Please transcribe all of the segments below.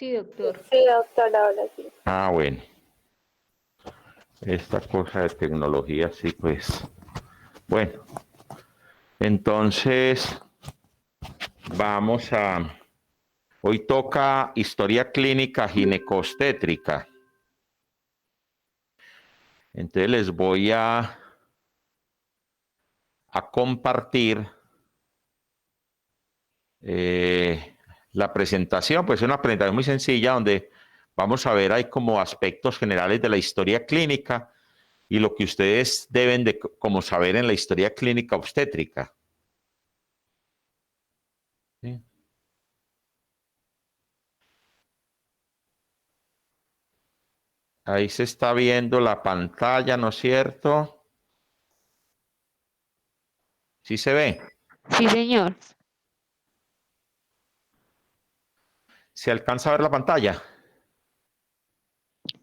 Sí, doctor. Sí, doctor, ahora sí. Ah, bueno. Esta cosa de tecnología, sí, pues. Bueno, entonces vamos a... Hoy toca historia clínica ginecostétrica. Entonces les voy a compartir la presentación. Pues es una presentación muy sencilla donde vamos a ver ahí como aspectos generales de la historia clínica y lo que ustedes deben de como saber en la historia clínica obstétrica. ¿Sí? Ahí se está viendo la pantalla, ¿no es cierto? ¿Sí se ve? Sí, señor. ¿Se alcanza a ver la pantalla?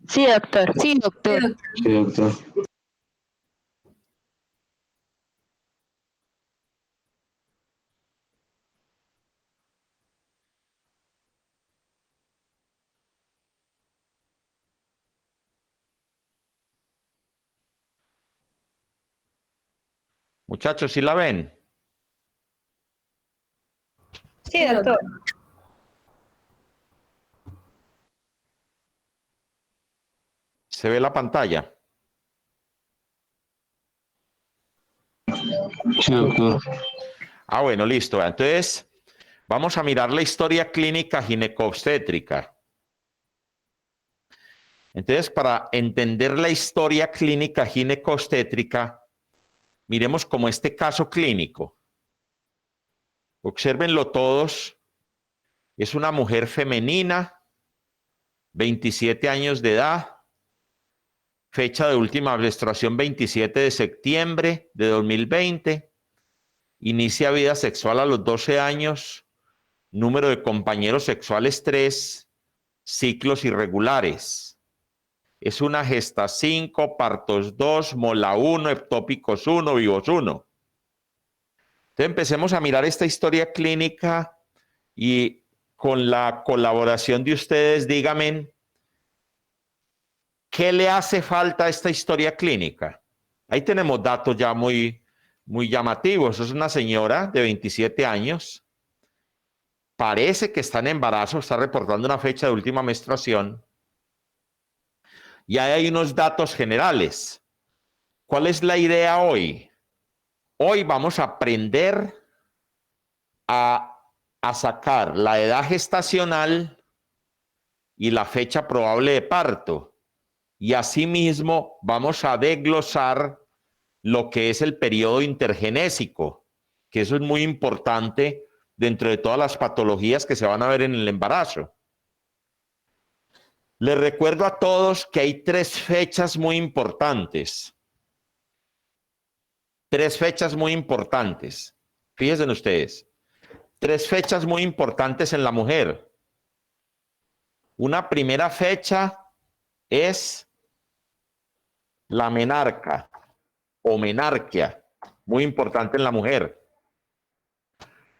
Sí, doctor. Sí, doctor. Sí, doctor. Muchachos, ¿sí la ven? Sí, doctor. ¿Se ve la pantalla? Sí, doctor. Ah, bueno, listo. Entonces, vamos a mirar la historia clínica ginecobstétrica. Entonces, para entender la historia clínica ginecobstétrica, miremos como este caso clínico. Obsérvenlo todos. Es una mujer femenina, 27 años de edad, fecha de última menstruación 27 de septiembre de 2020, inicia vida sexual a los 12 años, número de compañeros sexuales 3, ciclos irregulares. Es una gesta 5, partos 2, mola 1, ectópicos 1, vivos 1. Entonces empecemos a mirar esta historia clínica y con la colaboración de ustedes, díganme, ¿qué le hace falta a esta historia clínica? Ahí tenemos datos ya muy llamativos. Es una señora de 27 años. Parece que está en embarazo, está reportando una fecha de última menstruación. Y ahí hay unos datos generales. ¿Cuál es la idea hoy? Hoy vamos a aprender a sacar la edad gestacional y la fecha probable de parto. Y asimismo vamos a desglosar lo que es el periodo intergenésico, que eso es muy importante dentro de todas las patologías que se van a ver en el embarazo. Les recuerdo a todos que hay 3 fechas muy importantes. 3 fechas muy importantes. Fíjense ustedes. 3 fechas muy importantes en la mujer. Una primera fecha es la menarca o menarquia, muy importante en la mujer.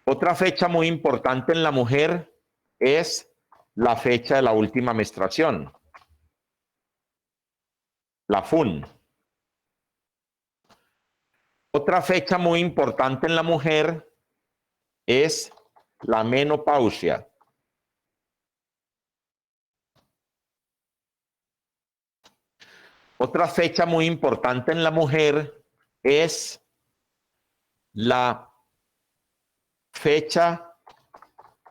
Otra fecha muy importante en la mujer es la fecha de la última menstruación, la FUN. Otra fecha muy importante en la mujer es la menopausia. Otra fecha muy importante en la mujer es la fecha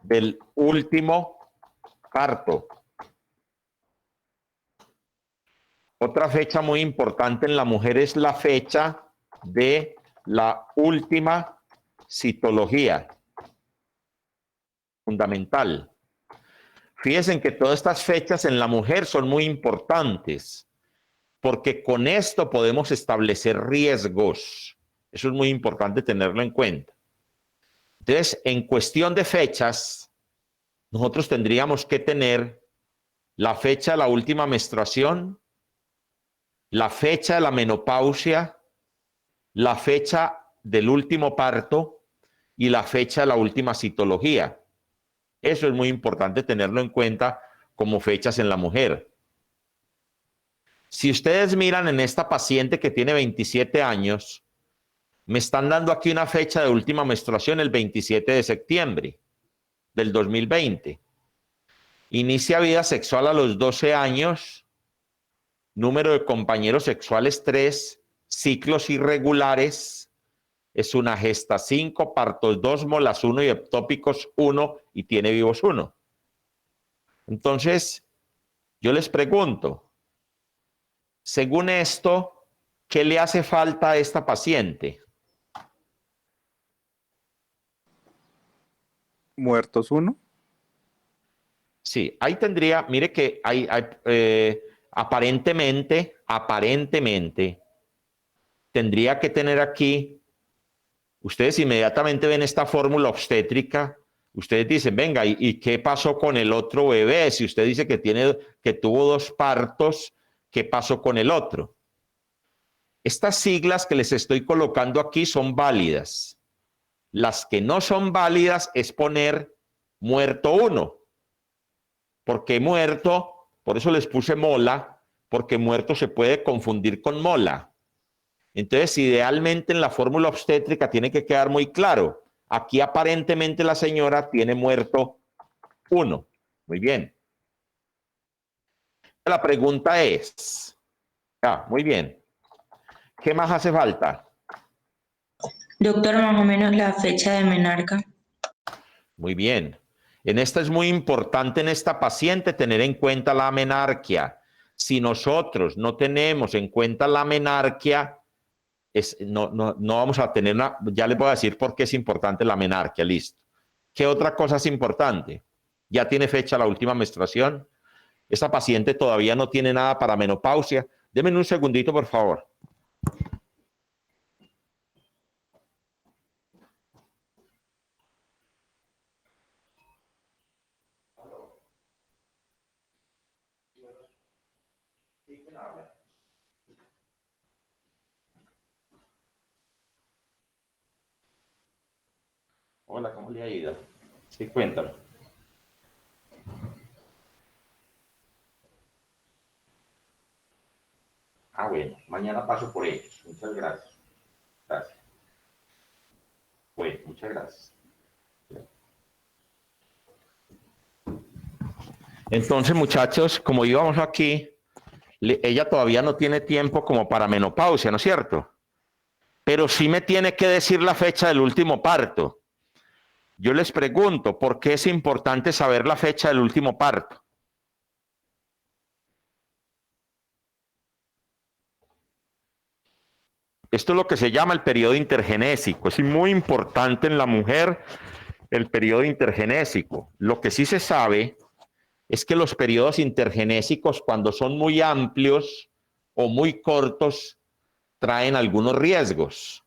del último parto. Otra fecha muy importante en la mujer es la fecha de la última citología. Fundamental. Fíjense que todas estas fechas en la mujer son muy importantes, porque con esto podemos establecer riesgos. Eso es muy importante tenerlo en cuenta. Entonces, en cuestión de fechas, nosotros tendríamos que tener la fecha de la última menstruación, la fecha de la menopausia, la fecha del último parto y la fecha de la última citología. Eso es muy importante tenerlo en cuenta como fechas en la mujer. Si ustedes miran en esta paciente que tiene 27 años, me están dando aquí una fecha de última menstruación el 27 de septiembre del 2020. Inicia vida sexual a los 12 años, número de compañeros sexuales 3, ciclos irregulares, es una gesta 5, partos 2, molas 1 y ectópicos 1 y tiene vivos 1. Entonces, yo les pregunto, según esto, ¿qué le hace falta a esta paciente? Muertos 1. Sí, ahí tendría, mire que aparentemente, tendría que tener aquí, ustedes inmediatamente ven esta fórmula obstétrica, ustedes dicen, venga, ¿y qué pasó con el otro bebé? Si usted dice que tuvo 2 partos, ¿qué pasó con el otro? Estas siglas que les estoy colocando aquí son válidas. Las que no son válidas es poner muerto 1. Porque muerto, por eso les puse mola, porque muerto se puede confundir con mola. Entonces, idealmente en la fórmula obstétrica tiene que quedar muy claro. Aquí aparentemente la señora tiene muerto 1. Muy bien. La pregunta es, muy bien, ¿qué más hace falta? Doctor, más o menos la fecha de menarca. Muy bien. En esta es muy importante en esta paciente tener en cuenta la menarquia. Si nosotros no tenemos en cuenta la menarquia, no vamos a tener una, ya les voy a decir por qué es importante la menarquia, listo. ¿Qué otra cosa es importante? Ya tiene fecha la última menstruación. Esta paciente todavía no tiene nada para menopausia. Denme un segundito, por favor. Hola, ¿cómo le ha ido? Sí, cuéntame. Bueno, mañana paso por ellos. Muchas gracias. Gracias. Bueno, muchas gracias. Entonces, muchachos, como íbamos aquí, ella todavía no tiene tiempo como para menopausia, ¿no es cierto? Pero sí me tiene que decir la fecha del último parto. Yo les pregunto, ¿por qué es importante saber la fecha del último parto? Esto es lo que se llama el periodo intergenésico. Es muy importante en la mujer el periodo intergenésico. Lo que sí se sabe es que los periodos intergenésicos, cuando son muy amplios o muy cortos, traen algunos riesgos.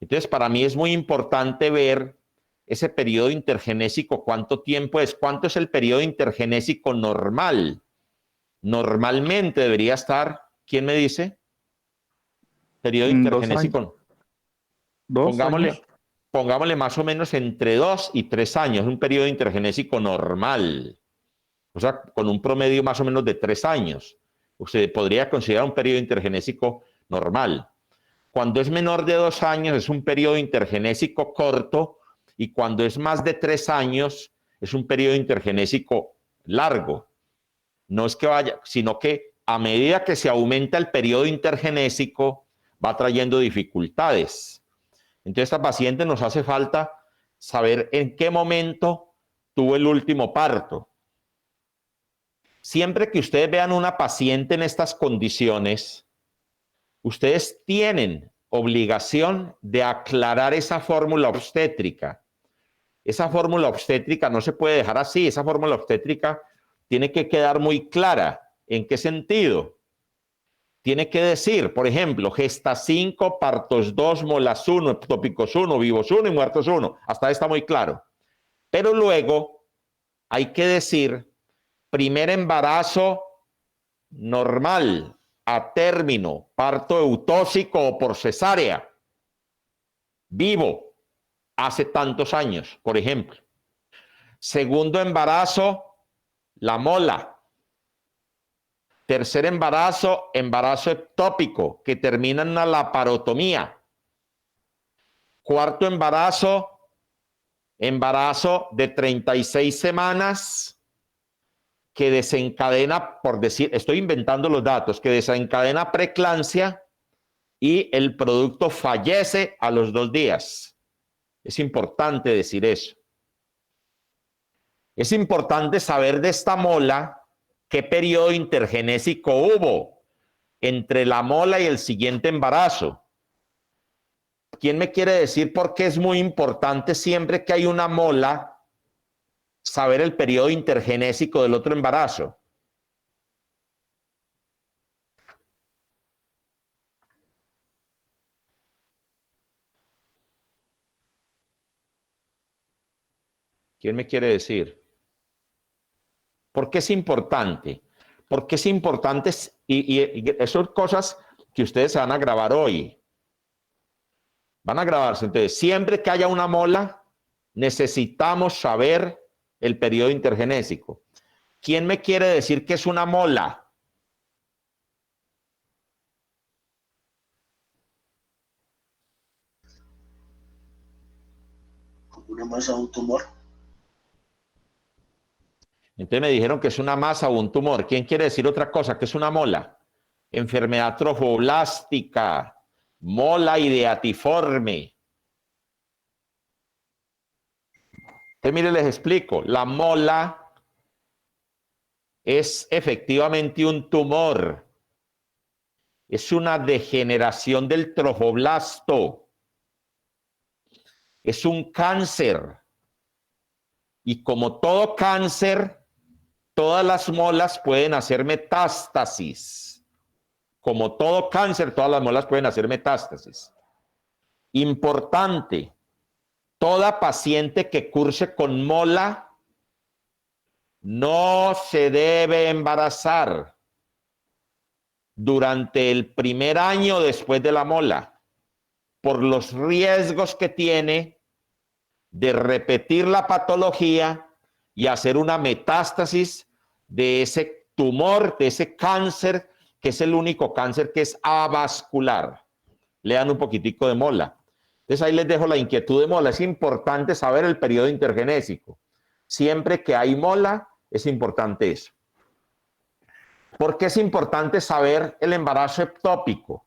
Entonces, para mí es muy importante ver ese periodo intergenésico, cuánto tiempo es, cuánto es el periodo intergenésico normal. Normalmente debería estar, ¿quién me dice? Periodo intergenésico. 2 años. Pongámosle más o menos entre 2 y 3 años, un periodo intergenésico normal. O sea, con un promedio más o menos de 3 años. Usted podría considerar un periodo intergenésico normal. Cuando es menor de 2 años es un periodo intergenésico corto y cuando es más de 3 años es un periodo intergenésico largo. No es que vaya, sino que a medida que se aumenta el periodo intergenésico va trayendo dificultades. Entonces, a esta paciente nos hace falta saber en qué momento tuvo el último parto. Siempre que ustedes vean una paciente en estas condiciones, ustedes tienen obligación de aclarar esa fórmula obstétrica. Esa fórmula obstétrica no se puede dejar así. Esa fórmula obstétrica tiene que quedar muy clara. ¿En qué sentido? Tiene que decir, por ejemplo, gesta 5, partos 2, molas 1, ectópicos 1, vivos 1 y muertos 1. Hasta ahí está muy claro. Pero luego hay que decir primer embarazo normal, a término, parto eutóxico o por cesárea, vivo, hace tantos años, por ejemplo. Segundo embarazo, la mola. Tercer embarazo, embarazo ectópico, que termina en una laparotomía. Cuarto embarazo, embarazo de 36 semanas, que desencadena, por decir, estoy inventando los datos, que desencadena preeclampsia y el producto fallece a los 2 días. Es importante decir eso. Es importante saber de esta mola qué periodo intergenésico hubo entre la mola y el siguiente embarazo. ¿Quién me quiere decir por qué es muy importante siempre que hay una mola saber el periodo intergenésico del otro embarazo? ¿Quién me quiere decir? ¿Por qué es importante? Porque es importante, y eso son cosas que ustedes se van a grabar hoy. Van a grabarse. Entonces, siempre que haya una mola, necesitamos saber el periodo intergenésico. ¿Quién me quiere decir que es una mola? Una masa de un tumor. Entonces me dijeron que es una masa o un tumor. ¿Quién quiere decir otra cosa? ¿Qué es una mola? Enfermedad trofoblástica, mola ideatiforme. Entonces, mire, les explico. La mola es efectivamente un tumor. Es una degeneración del trofoblasto. Es un cáncer. Y como todo cáncer, todas las molas pueden hacer metástasis. Como todo cáncer, todas las molas pueden hacer metástasis. Importante, toda paciente que curse con mola no se debe embarazar durante el primer año después de la mola, por los riesgos que tiene de repetir la patología y hacer una metástasis de ese tumor, de ese cáncer, que es el único cáncer que es avascular. Lean un poquitico de mola. Entonces ahí les dejo la inquietud de mola. Es importante saber el periodo intergenésico. Siempre que hay mola, es importante eso. ¿Por qué es importante saber el embarazo ectópico?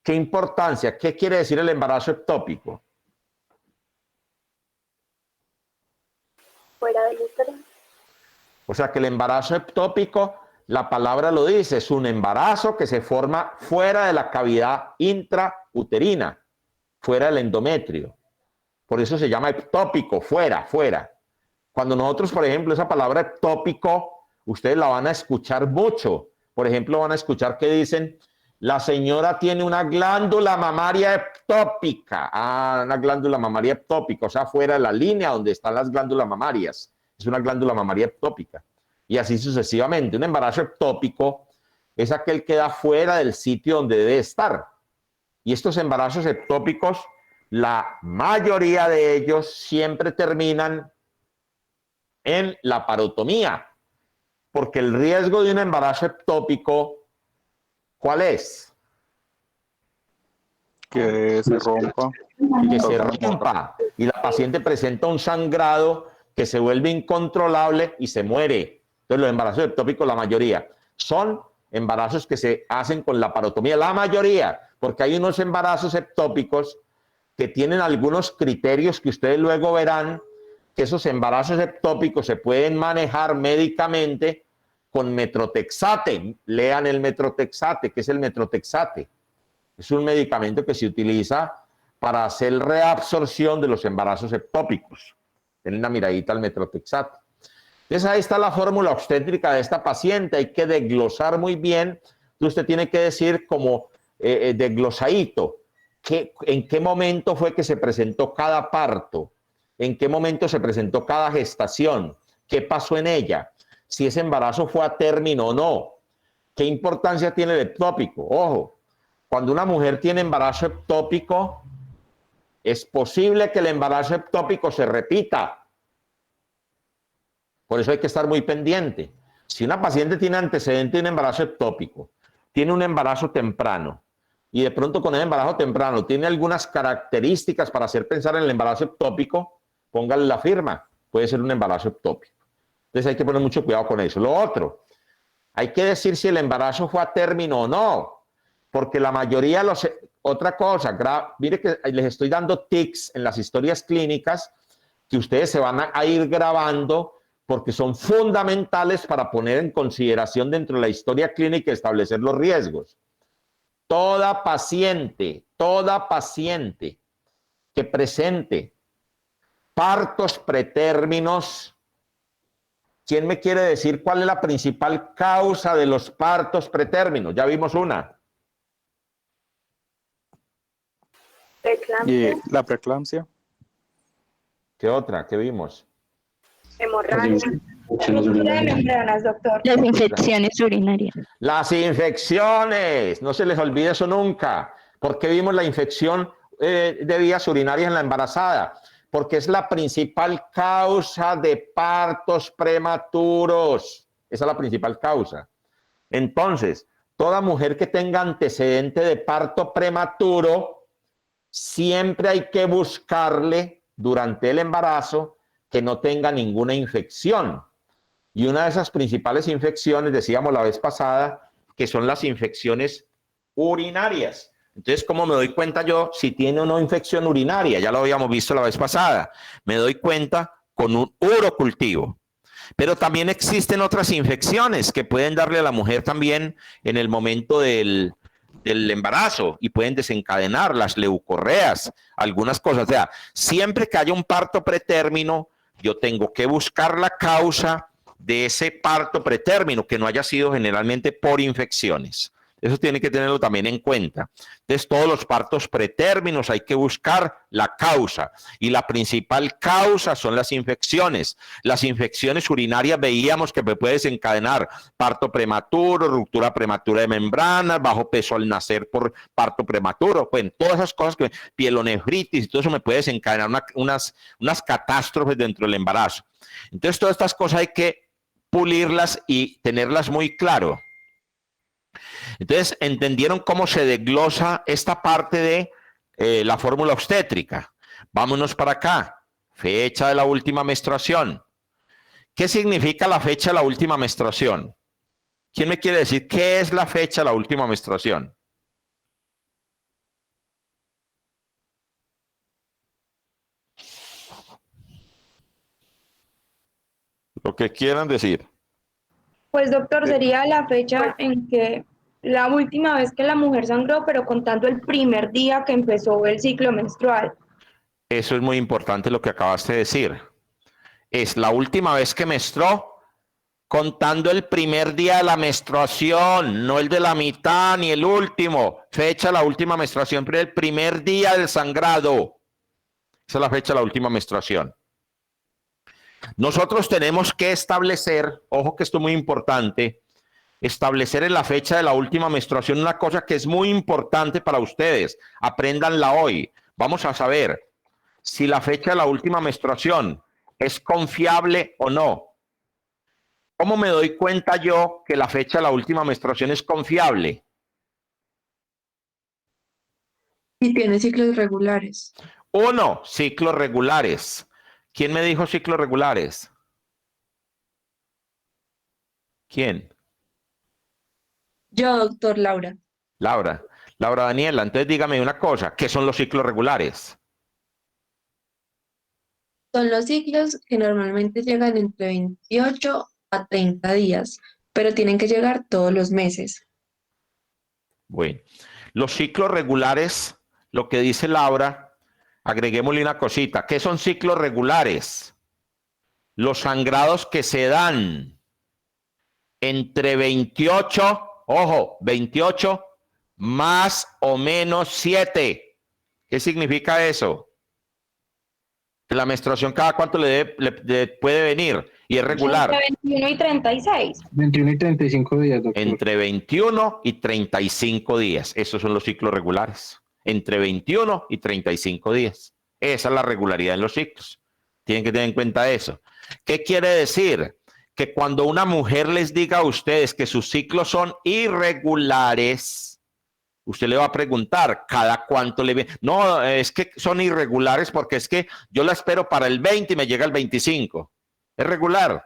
¿Qué importancia? ¿Qué quiere decir el embarazo ectópico? Fuera del útero. O sea que el embarazo ectópico, la palabra lo dice, es un embarazo que se forma fuera de la cavidad intrauterina, fuera del endometrio. Por eso se llama ectópico, fuera, fuera. Cuando nosotros, por ejemplo, esa palabra ectópico, ustedes la van a escuchar mucho. Por ejemplo, van a escuchar que dicen, la señora tiene una glándula mamaria ectópica. Ah, una glándula mamaria ectópica, o sea, fuera de la línea donde están las glándulas mamarias. Es una glándula mamaria ectópica. Y así sucesivamente. Un embarazo ectópico es aquel que da fuera del sitio donde debe estar. Y estos embarazos ectópicos, la mayoría de ellos siempre terminan en la parotomía. Porque el riesgo de un embarazo ectópico, ¿cuál es? Que se rompa. Que se rompa y la paciente presenta un sangrado que se vuelve incontrolable y se muere. Entonces los embarazos ectópicos, la mayoría, son embarazos que se hacen con la parotomía, la mayoría, porque hay unos embarazos ectópicos que tienen algunos criterios que ustedes luego verán que esos embarazos ectópicos se pueden manejar médicamente con metrotexate. Lean el metrotexate. ¿Qué es el metrotexate? Es un medicamento que se utiliza para hacer reabsorción de los embarazos ectópicos. Tienen una miradita al metrotexate. Entonces ahí está la fórmula obstétrica de esta paciente. Hay que desglosar muy bien. Usted tiene que decir como desglosadito. ¿En qué momento fue que se presentó cada parto? ¿En qué momento se presentó cada gestación? ¿Qué pasó en ella? Si ese embarazo fue a término o no. ¿Qué importancia tiene el ectópico? Ojo, cuando una mujer tiene embarazo ectópico, es posible que el embarazo ectópico se repita. Por eso hay que estar muy pendiente. Si una paciente tiene antecedente de un embarazo ectópico, tiene un embarazo temprano, y de pronto con el embarazo temprano tiene algunas características para hacer pensar en el embarazo ectópico, póngale la firma, puede ser un embarazo ectópico. Entonces hay que poner mucho cuidado con eso. Lo otro, hay que decir si el embarazo fue a término o no, porque la mayoría de los... Otra cosa, mire que les estoy dando tics en las historias clínicas que ustedes se van a ir grabando porque son fundamentales para poner en consideración dentro de la historia clínica y establecer los riesgos. Toda paciente que presente partos pretérminos, ¿quién me quiere decir cuál es la principal causa de los partos pretérminos? Ya vimos una. Preeclampsia, Y la preeclampsia. ¿Qué otra? ¿Qué vimos? hemorragia, ruptura de membranas, doctor. Las infecciones urinarias. Las infecciones, no se les olvide eso nunca. ¿Por qué vimos la infección de vías urinarias en la embarazada? Porque es la principal causa de partos prematuros. Esa es la principal causa. Entonces, toda mujer que tenga antecedente de parto prematuro, siempre hay que buscarle durante el embarazo que no tenga ninguna infección. Y una de esas principales infecciones, decíamos la vez pasada, que son las infecciones urinarias. Entonces, ¿cómo me doy cuenta yo si tiene o no infección urinaria? Ya lo habíamos visto la vez pasada. Me doy cuenta con un urocultivo. Pero también existen otras infecciones que pueden darle a la mujer también en el momento del embarazo y pueden desencadenar las leucorreas, algunas cosas. O sea, siempre que haya un parto pretérmino, yo tengo que buscar la causa de ese parto pretérmino, que no haya sido generalmente por infecciones. Eso tiene que tenerlo también en cuenta. Entonces, todos los partos pretérminos hay que buscar la causa. Y la principal causa son las infecciones. Las infecciones urinarias veíamos que puede desencadenar parto prematuro, ruptura prematura de membranas, bajo peso al nacer por parto prematuro. Pues todas esas cosas, que pielonefritis y todo eso me puede desencadenar unas catástrofes dentro del embarazo. Entonces, todas estas cosas hay que pulirlas y tenerlas muy claro. Entonces, ¿entendieron cómo se desglosa esta parte de la fórmula obstétrica? Vámonos para acá. Fecha de la última menstruación. ¿Qué significa la fecha de la última menstruación? ¿Quién me quiere decir qué es la fecha de la última menstruación? Lo que quieran decir. Pues, doctor, sería la fecha en que la última vez que la mujer sangró, pero contando el primer día que empezó el ciclo menstrual. Eso es muy importante lo que acabaste de decir. Es la última vez que menstruó, contando el primer día de la menstruación, no el de la mitad ni el último. Fecha de la última menstruación, pero el primer día del sangrado. Esa es la fecha de la última menstruación. Nosotros tenemos que establecer, ojo que esto es muy importante, establecer en la fecha de la última menstruación una cosa que es muy importante para ustedes. Apréndanla hoy. Vamos a saber si la fecha de la última menstruación es confiable o no. ¿Cómo me doy cuenta yo que la fecha de la última menstruación es confiable? Y tiene ciclos regulares. 1, ciclos regulares. ¿Quién me dijo ciclos regulares? ¿Quién? Yo, doctor Laura. Laura Daniela, entonces dígame una cosa, ¿qué son los ciclos regulares? Son los ciclos que normalmente llegan entre 28 a 30 días, pero tienen que llegar todos los meses. Bueno, los ciclos regulares, lo que dice Laura, agreguémosle una cosita. ¿Qué son ciclos regulares? Los sangrados que se dan entre 28, ojo, 28 más o menos 7. ¿Qué significa eso? La menstruación cada cuánto le puede venir y es regular. Entre 21 y 36. 21 y 35 días, doctor. Entre 21 y 35 días. Esos son los ciclos regulares. Entre 21 y 35 días. Esa es la regularidad en los ciclos. Tienen que tener en cuenta eso. ¿Qué quiere decir? que cuando una mujer les diga a ustedes que sus ciclos son irregulares, usted le va a preguntar cada cuánto le viene. No, es que son irregulares porque es que yo la espero para el 20 y me llega el 25. Es regular.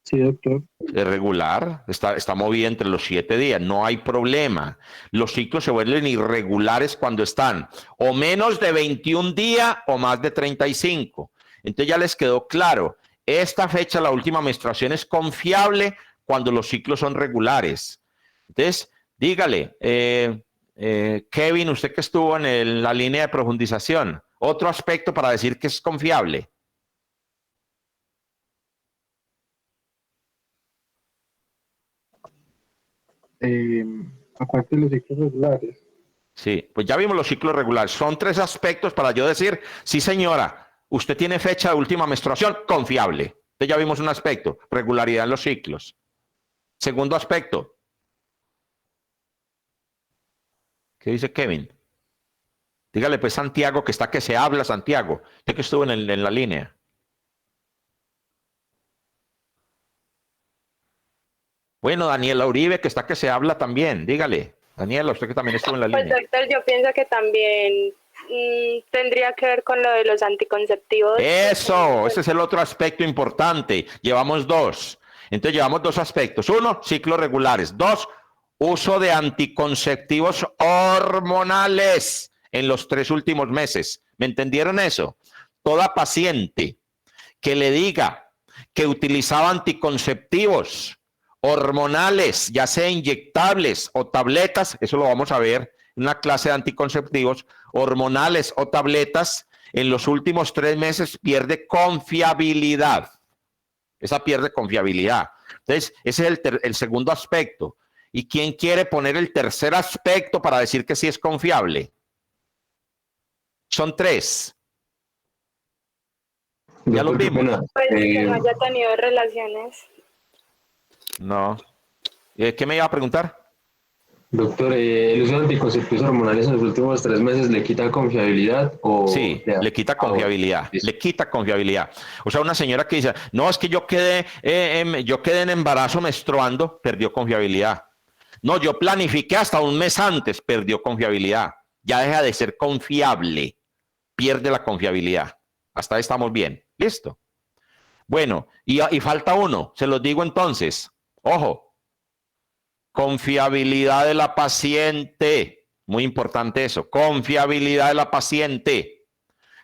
Sí, doctor. Es regular, está movida entre los 7 días, no hay problema. Los ciclos se vuelven irregulares cuando están o menos de 21 días o más de 35. Entonces ya les quedó claro, esta fecha, la última menstruación, es confiable cuando los ciclos son regulares. Entonces, dígale, Kevin, usted que estuvo en la línea de profundización, otro aspecto para decir que es confiable. Aparte de los ciclos regulares. Sí, pues ya vimos los ciclos regulares. Son 3 aspectos para yo decir, sí señora, usted tiene fecha de última menstruación confiable. Entonces ya vimos un aspecto, regularidad en los ciclos. Segundo aspecto. ¿Qué dice Kevin? Dígale pues Santiago, que está que se habla, Santiago. Usted que estuvo en la línea. Bueno, Daniela Uribe, que está que se habla también. Dígale. Daniela, usted que también estuvo en la Pues línea. doctor, yo pienso que también tendría que ver con lo de los anticonceptivos. Eso, ese es el otro aspecto importante. Llevamos 2. Entonces llevamos 2 aspectos. 1, ciclos regulares. 2, uso de anticonceptivos hormonales en los 3 últimos meses. ¿Me entendieron eso? Toda paciente que le diga que utilizaba anticonceptivos hormonales, ya sea inyectables o tabletas, eso lo vamos a ver en una clase de anticonceptivos, hormonales o tabletas, en los últimos 3 meses pierde confiabilidad. Esa pierde confiabilidad. Entonces, ese es el segundo aspecto. ¿Y quién quiere poner el tercer aspecto para decir que sí es confiable? Son 3. Ya los vimos. Pues que no haya tenido relaciones. No. ¿Qué me iba a preguntar? Doctor, ¿el uso de anticonceptivos hormonales en los últimos 3 meses le quita confiabilidad? Sí, le quita confiabilidad, le quita confiabilidad. O sea, una señora que dice, no, es que yo quedé en embarazo menstruando, perdió confiabilidad. No, yo planifiqué hasta un mes antes, perdió confiabilidad. Ya deja de ser confiable, pierde la confiabilidad. Hasta ahí estamos bien, listo. Bueno, y falta uno, se los digo entonces, ojo. Confiabilidad de la paciente. Muy importante eso. Confiabilidad de la paciente.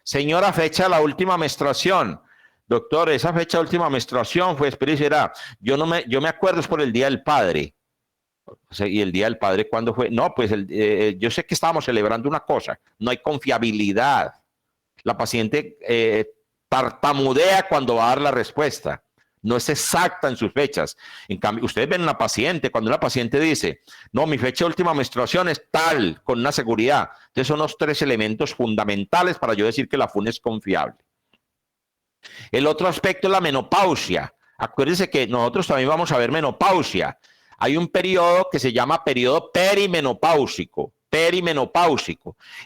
Señora, fecha de la última menstruación. Doctor, esa fecha de última menstruación fue, espera, yo me acuerdo, es por el Día del Padre. O sea, ¿y el Día del Padre cuándo fue? No, pues yo sé que estábamos celebrando una cosa. No hay confiabilidad. La paciente tartamudea cuando va a dar la respuesta. No es exacta en sus fechas. En cambio, ustedes ven una paciente, cuando una paciente dice, no, mi fecha de última menstruación es tal, con una seguridad. Entonces son los 3 elementos fundamentales para yo decir que la FUN es confiable. El otro aspecto es la menopausia. Acuérdense que nosotros también vamos a ver menopausia. Hay un periodo que se llama periodo perimenopáusico.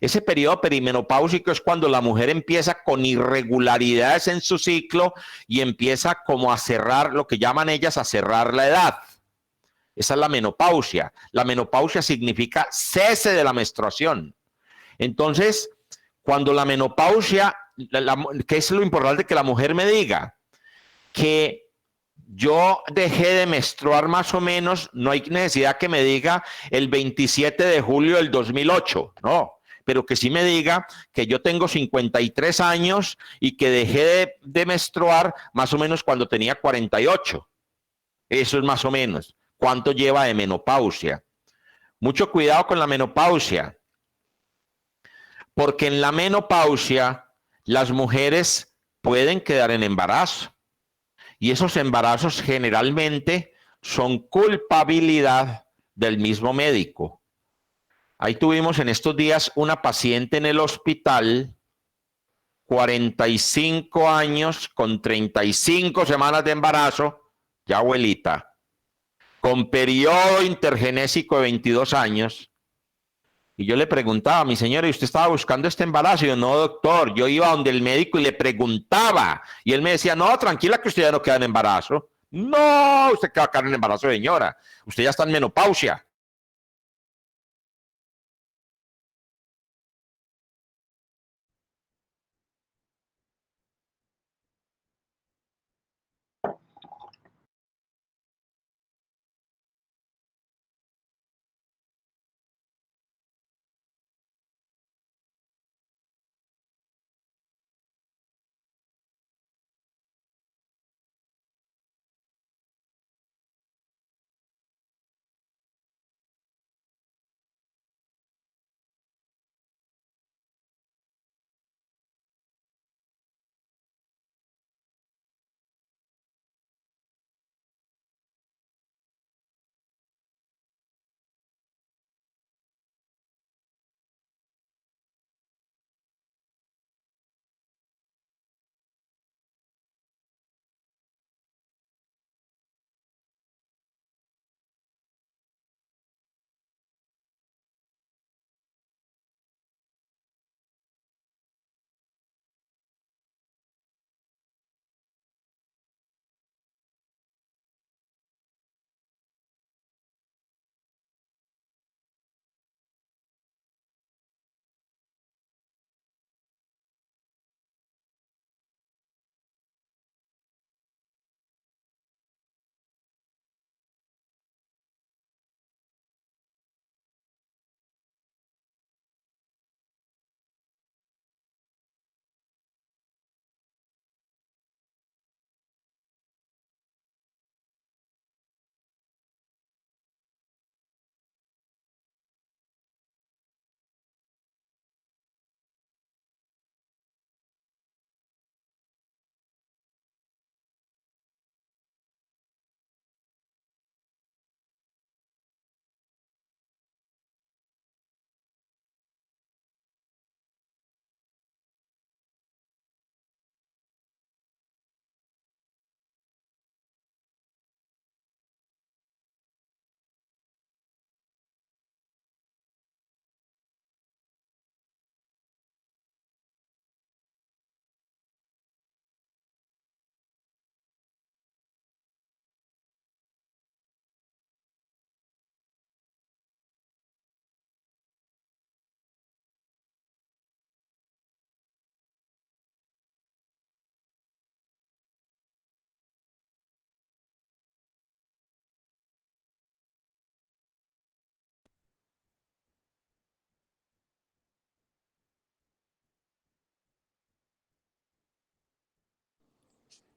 Ese periodo perimenopáusico es cuando la mujer empieza con irregularidades en su ciclo y empieza como a cerrar, lo que llaman ellas a cerrar la edad. Esa es la menopausia. La menopausia significa cese de la menstruación. Entonces, cuando la menopausia, ¿qué es lo importante que la mujer me diga? Que yo dejé de menstruar más o menos, no hay necesidad que me diga el 27 de julio del 2008, no, pero que sí me diga que yo tengo 53 años y que dejé de menstruar más o menos cuando tenía 48. Eso es más o menos. ¿Cuánto lleva de menopausia? Mucho cuidado con la menopausia, porque en la menopausia las mujeres pueden quedar en embarazo. Y esos embarazos generalmente son culpabilidad del mismo médico. Ahí tuvimos en estos días una paciente en el hospital, 45 años, con 35 semanas de embarazo, ya abuelita, con periodo intergenésico de 22 años, Y yo le preguntaba, mi señora, ¿y usted estaba buscando este embarazo? Y yo, no, doctor, yo iba donde el médico y le preguntaba. Y él me decía, no, tranquila que usted ya no queda en embarazo. No, usted queda acá en embarazo, señora. Usted ya está en menopausia.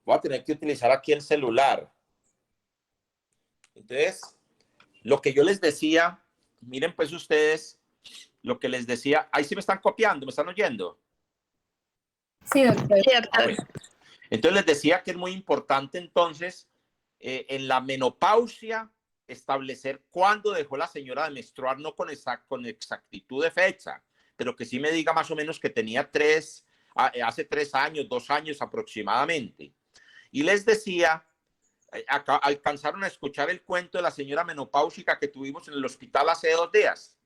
Voy a tener que utilizar aquí el celular. Entonces, lo que yo les decía, miren pues ustedes, lo que les decía, ahí sí me están copiando, me están oyendo. Sí, doctor. Bueno, entonces les decía que es muy importante entonces en la menopausia establecer cuándo dejó la señora de menstruar, no con exactitud de fecha, pero que sí me diga más o menos que tenía hace 3 años, 2 años aproximadamente. Y les decía, alcanzaron a escuchar el cuento de la señora menopáusica que tuvimos en el hospital hace 2 días.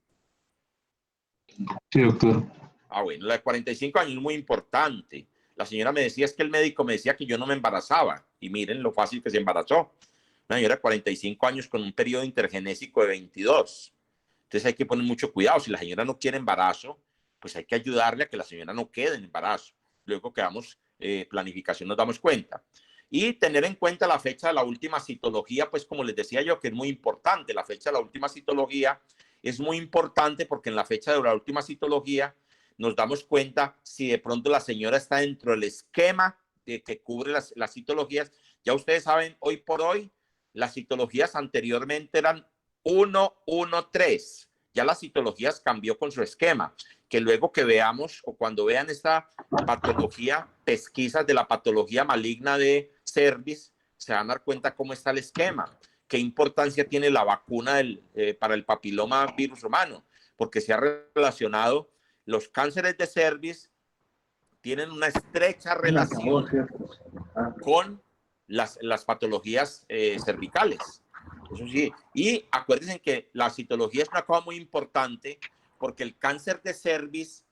Sí, doctor. Ah, bueno, la de 45 años es muy importante. La señora me decía, es que el médico me decía que yo no me embarazaba. Y miren lo fácil que se embarazó. Una señora de 45 años con un periodo intergenésico de 22. Entonces hay que poner mucho cuidado. Si la señora no quiere embarazo, pues hay que ayudarle a que la señora no quede en embarazo. Luego que hagamos planificación nos damos cuenta. Y tener en cuenta la fecha de la última citología, pues como les decía yo, que es muy importante. La fecha de la última citología es muy importante porque en la fecha de la última citología nos damos cuenta si de pronto la señora está dentro del esquema que cubre las citologías. Ya ustedes saben, hoy por hoy, las citologías anteriormente eran 1-1-3. Ya las citologías cambió con su esquema, que luego que veamos o cuando vean esta patología, pesquisas de la patología maligna de cervix, se van a dar cuenta cómo está el esquema, qué importancia tiene la vacuna para el papiloma virus humano, porque se ha relacionado los cánceres de cervix tienen una estrecha relación con las patologías cervicales. Eso sí. Y acuérdense que la citología es una cosa muy importante porque el cáncer de cervix,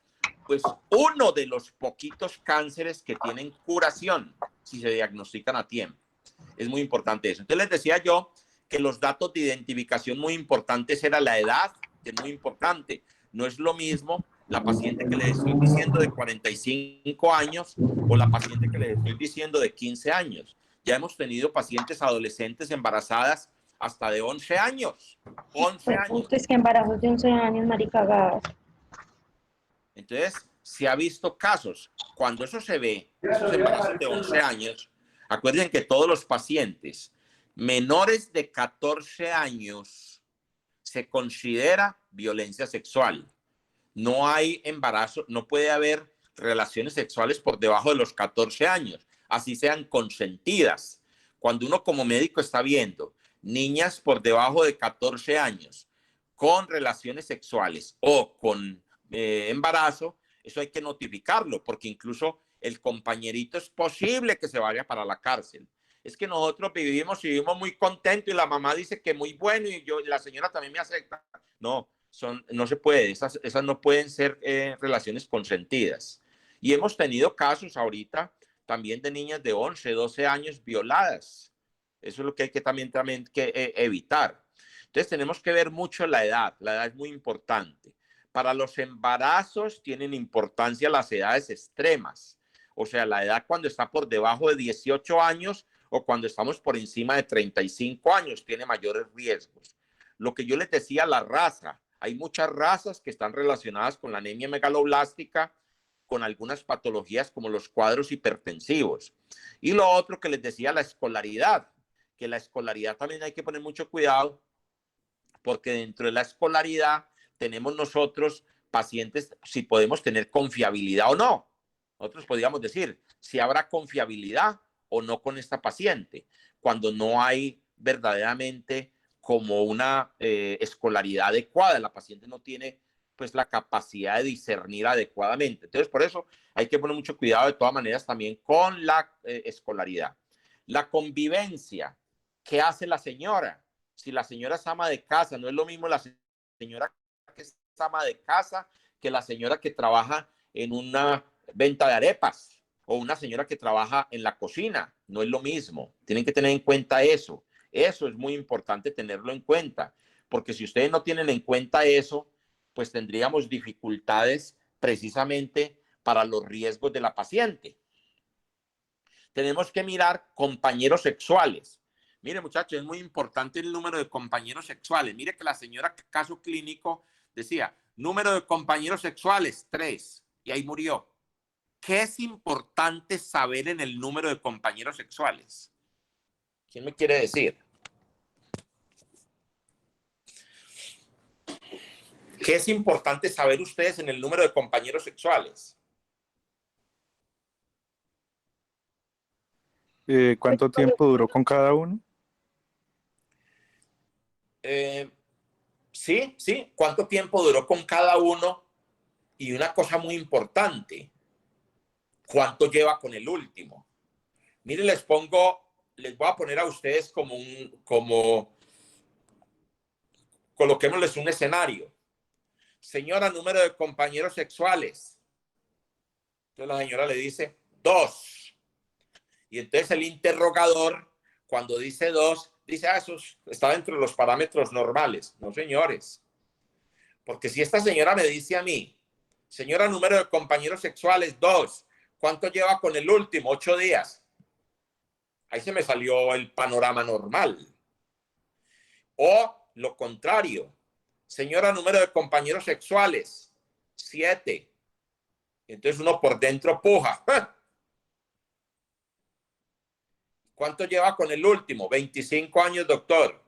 pues uno de los poquitos cánceres que tienen curación si se diagnostican a tiempo. Es muy importante eso. Entonces les decía yo que los datos de identificación muy importantes era la edad, que es muy importante. No es lo mismo la paciente que les estoy diciendo de 45 años o la paciente que les estoy diciendo de 15 años. Ya hemos tenido pacientes adolescentes embarazadas hasta de 11 años. 11 años. Es que embarazos de 11 años, maricagadas. Entonces, se ha visto casos. Cuando eso se ve, esos embarazos de 11 años, acuérdense que todos los pacientes menores de 14 años se considera violencia sexual. No hay embarazo, no puede haber relaciones sexuales por debajo de los 14 años, así sean consentidas. Cuando uno como médico está viendo niñas por debajo de 14 años con relaciones sexuales o con embarazo, eso hay que notificarlo, porque incluso el compañerito es posible que se vaya para la cárcel. Es que nosotros vivimos muy contentos y la mamá dice que muy bueno y la señora también me acepta. No, no se puede, esas no pueden ser relaciones consentidas. Y hemos tenido casos ahorita también de niñas de 11, 12 años violadas. Eso es lo que hay que también evitar. Entonces tenemos que ver mucho la edad es muy importante. Para los embarazos tienen importancia las edades extremas, o sea, la edad cuando está por debajo de 18 años o cuando estamos por encima de 35 años tiene mayores riesgos. Lo que yo les decía, la raza, hay muchas razas que están relacionadas con la anemia megaloblástica, con algunas patologías como los cuadros hipertensivos. Y lo otro que les decía, la escolaridad, que la escolaridad también hay que poner mucho cuidado, porque dentro de la escolaridad tenemos nosotros pacientes, si podemos tener confiabilidad o no. Nosotros podríamos decir si habrá confiabilidad o no con esta paciente, cuando no hay verdaderamente como una escolaridad adecuada. La paciente no tiene pues la capacidad de discernir adecuadamente. Entonces, por eso hay que poner mucho cuidado de todas maneras también con la escolaridad. La convivencia, ¿qué hace la señora? Si la señora es ama de casa, no es lo mismo la señora que es ama de casa que la señora que trabaja en una venta de arepas o una señora que trabaja en la cocina. No es lo mismo. Tienen que tener en cuenta eso. Eso es muy importante tenerlo en cuenta, porque si ustedes no tienen en cuenta eso, pues tendríamos dificultades precisamente para los riesgos de la paciente. Tenemos que mirar compañeros sexuales. Mire, muchachos, es muy importante el número de compañeros sexuales. Mire que la señora, caso clínico, decía, número de compañeros sexuales, 3, y ahí murió. ¿Qué es importante saber en el número de compañeros sexuales? ¿Quién me quiere decir? ¿Qué es importante saber ustedes en el número de compañeros sexuales? ¿Cuánto tiempo duró con cada uno? Sí. ¿Cuánto tiempo duró con cada uno? Y una cosa muy importante, ¿cuánto lleva con el último? Miren, les voy a poner a ustedes coloquémosles un escenario. Señora, número de compañeros sexuales. Entonces la señora le dice 2. Y entonces el interrogador, cuando dice 2, dice, eso está dentro de los parámetros normales. No, señores. Porque si esta señora me dice a mí, señora, número de compañeros sexuales 2, ¿cuánto lleva con el último? 8 días. Ahí se me salió el panorama normal. O lo contrario. Señora, número de compañeros sexuales, 7. Entonces uno por dentro puja. ¿Cuánto lleva con el último? 25 años, doctor.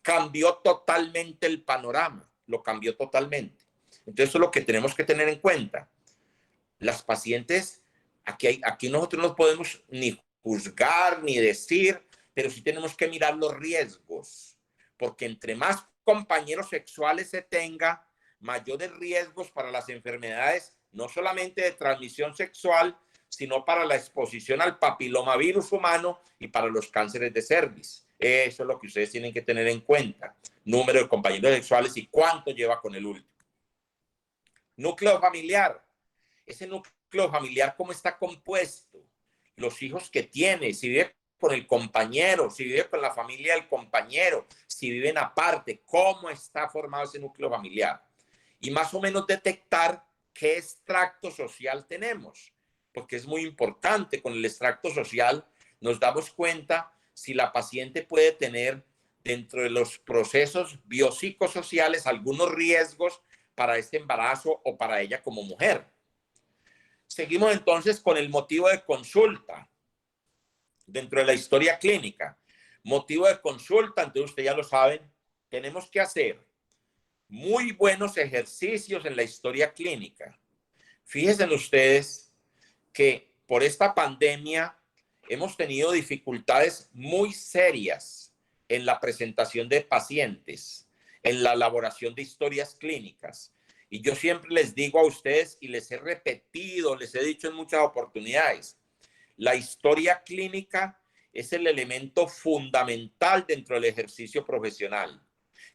Cambió totalmente el panorama. Lo cambió totalmente. Entonces eso es lo que tenemos que tener en cuenta. Las pacientes, aquí nosotros no podemos ni juzgar ni decir, pero sí tenemos que mirar los riesgos. Porque entre más compañeros sexuales se tenga, mayores riesgos para las enfermedades, no solamente de transmisión sexual, sino para la exposición al papilomavirus humano y para los cánceres de cervix. Eso es lo que ustedes tienen que tener en cuenta. Número de compañeros sexuales y cuánto lleva con el último. Núcleo familiar. Ese núcleo familiar, ¿cómo está compuesto? Los hijos que tiene, si vive con el compañero, si vive con la familia del compañero, si viven aparte, ¿cómo está formado ese núcleo familiar? Y más o menos detectar qué extracto social tenemos, porque es muy importante. Con el extracto social nos damos cuenta si la paciente puede tener dentro de los procesos biopsicosociales algunos riesgos para este embarazo o para ella como mujer. Seguimos entonces con el motivo de consulta dentro de la historia clínica. Motivo de consulta, entonces ustedes ya lo saben, tenemos que hacer muy buenos ejercicios en la historia clínica. Fíjense ustedes que por esta pandemia hemos tenido dificultades muy serias en la presentación de pacientes, en la elaboración de historias clínicas. Y yo siempre les digo a ustedes, y les he repetido, les he dicho en muchas oportunidades, la historia clínica es el elemento fundamental dentro del ejercicio profesional.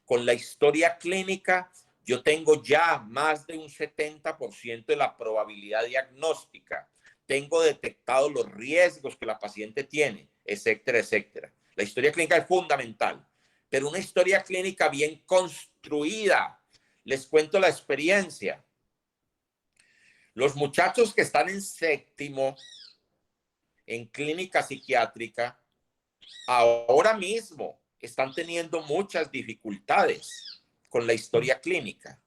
Con la historia clínica, yo tengo ya más de un 70% de la probabilidad diagnóstica. Tengo detectado los riesgos que la paciente tiene, etcétera, etcétera. La historia clínica es fundamental, pero una historia clínica bien construida. Les cuento la experiencia. Los muchachos que están en séptimo en clínica psiquiátrica, ahora mismo están teniendo muchas dificultades con la historia clínica.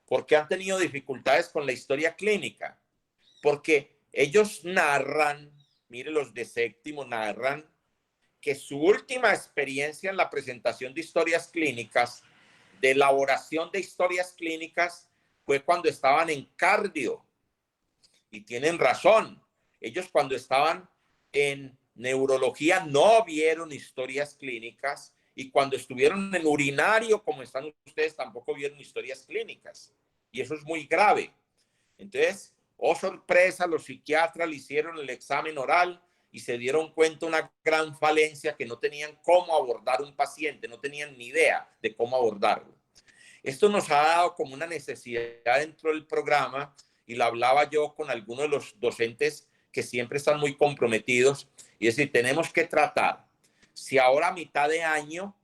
¿Por qué han tenido dificultades con la historia clínica? Porque ellos narran, mire, los de séptimo narran que su última experiencia en la presentación de historias clínicas, de elaboración de historias clínicas, fue cuando estaban en cardio. Y tienen razón. Ellos cuando estaban en neurología no vieron historias clínicas, y cuando estuvieron en urinario, como están ustedes, tampoco vieron historias clínicas. Y eso es muy grave. Entonces, oh sorpresa, los psiquiatras le hicieron el examen oral y se dieron cuenta de una gran falencia, que no tenían cómo abordar un paciente, no tenían ni idea de cómo abordarlo. Esto nos ha dado como una necesidad dentro del programa, y lo hablaba yo con algunos de los docentes que siempre están muy comprometidos, y es decir, tenemos que tratar, si ahora a mitad de año,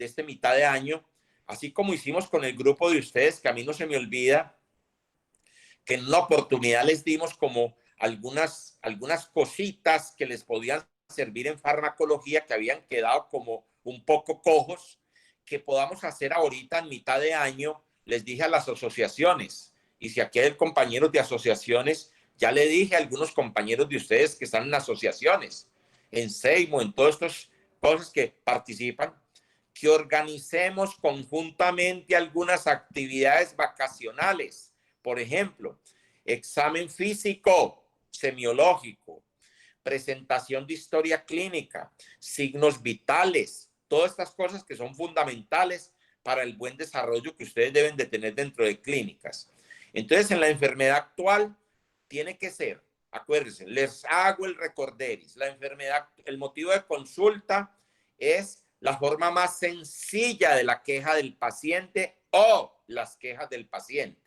así como hicimos con el grupo de ustedes, que a mí no se me olvida, que en una oportunidad les dimos como algunas cositas que les podían servir en farmacología, que habían quedado como un poco cojos, que podamos hacer ahorita en mitad de año. Les dije a las asociaciones, y si aquí hay compañeros de asociaciones, ya le dije a algunos compañeros de ustedes que están en asociaciones, en SEIMO, en todas estas cosas que participan, que organicemos conjuntamente algunas actividades vacacionales. Por ejemplo, examen físico, semiológico, presentación de historia clínica, signos vitales, todas estas cosas que son fundamentales para el buen desarrollo que ustedes deben de tener dentro de clínicas. Entonces, en la enfermedad actual tiene que ser, acuérdense, les hago el recorderis, la enfermedad, el motivo de consulta es la forma más sencilla de la queja del paciente o las quejas del paciente.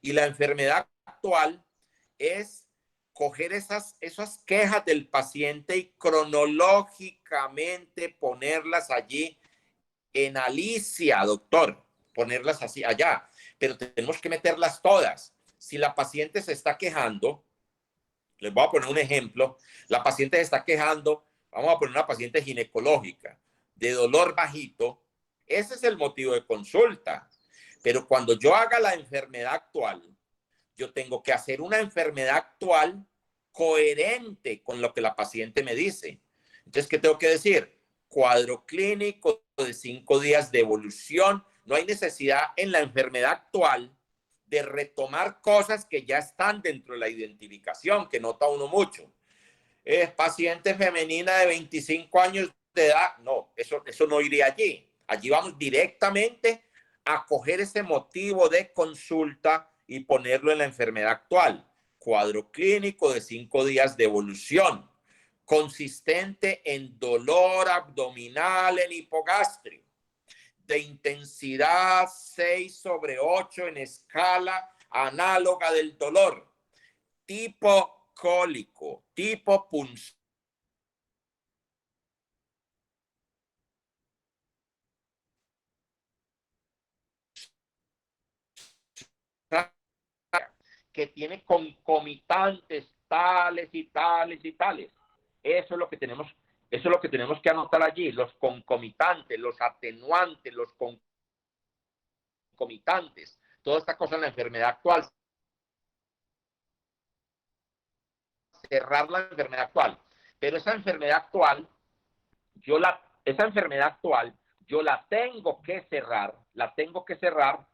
Y la enfermedad actual es coger esas quejas del paciente y cronológicamente ponerlas allí en Alicia, doctor, ponerlas así allá, pero tenemos que meterlas todas. Si la paciente se está quejando, les voy a poner un ejemplo, la paciente se está quejando, vamos a poner una paciente ginecológica, de dolor bajito, ese es el motivo de consulta. Pero cuando yo haga la enfermedad actual, yo tengo que hacer una enfermedad actual coherente con lo que la paciente me dice. Entonces, ¿qué tengo que decir? Cuadro clínico de 5 días de evolución. No hay necesidad en la enfermedad actual de retomar cosas que ya están dentro de la identificación, que nota uno mucho. Es paciente femenina de 25 años de edad. No, eso no iría allí. Allí vamos directamente a coger ese motivo de consulta y ponerlo en la enfermedad actual. Cuadro clínico de 5 días de evolución, consistente en dolor abdominal en hipogastrio, de intensidad 6/8 en escala análoga del dolor, tipo cólico, tipo punzante, que tiene concomitantes tales y tales y tales. Eso es lo que tenemos, eso es lo que tenemos que anotar allí, los concomitantes, los atenuantes, los concomitantes, toda esta cosa en la enfermedad actual. Cerrar la enfermedad actual. Pero esa enfermedad actual, yo la tengo que cerrar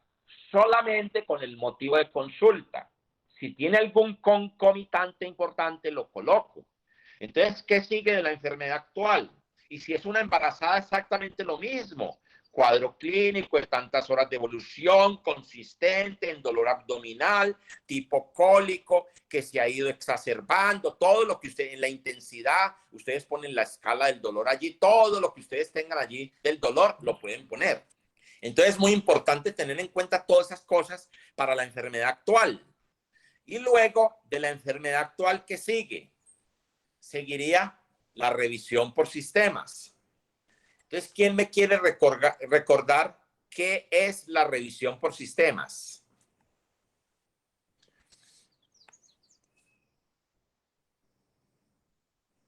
solamente con el motivo de consulta. Si tiene algún concomitante importante, lo coloco. Entonces, ¿qué sigue de la enfermedad actual? Y si es una embarazada, exactamente lo mismo. Cuadro clínico de tantas horas de evolución, consistente en dolor abdominal, tipo cólico, que se ha ido exacerbando, todo lo que ustedes, en la intensidad, ustedes ponen la escala del dolor allí, todo lo que ustedes tengan allí del dolor, lo pueden poner. Entonces, es muy importante tener en cuenta todas esas cosas para la enfermedad actual. Y luego de la enfermedad actual, ¿qué sigue? Seguiría la revisión por sistemas. Entonces, ¿quién me quiere recordar qué es la revisión por sistemas?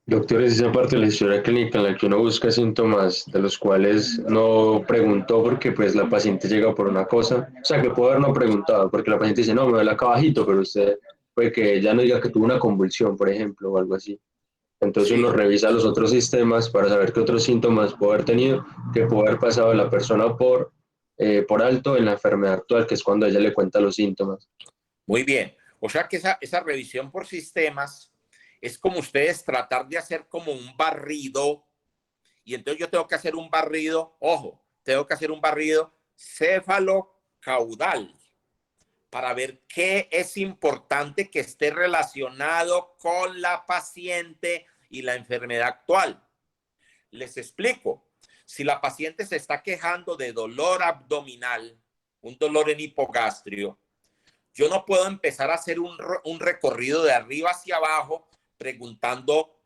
Doctor, es esa parte de la historia clínica en la que uno busca síntomas de los cuales no preguntó porque pues la paciente llega por una cosa, o sea que puede haber no preguntado porque la paciente dice no, me duele acá abajito, pero usted puede que ya no diga que tuvo una convulsión, por ejemplo, o algo así. Entonces Sí. uno revisa los otros sistemas para saber qué otros síntomas puede haber tenido, que puede haber pasado la persona por alto en la enfermedad actual, que es cuando ella le cuenta los síntomas. Muy bien. O sea que esa revisión por sistemas es como ustedes tratar de hacer como un barrido. Y entonces yo tengo que hacer un barrido, ojo, tengo que hacer un barrido céfalo-caudal para ver qué es importante que esté relacionado con la paciente y la enfermedad actual. Les explico. Si la paciente se está quejando de dolor abdominal, un dolor en hipogastrio, yo no puedo empezar a hacer un recorrido de arriba hacia abajo preguntando,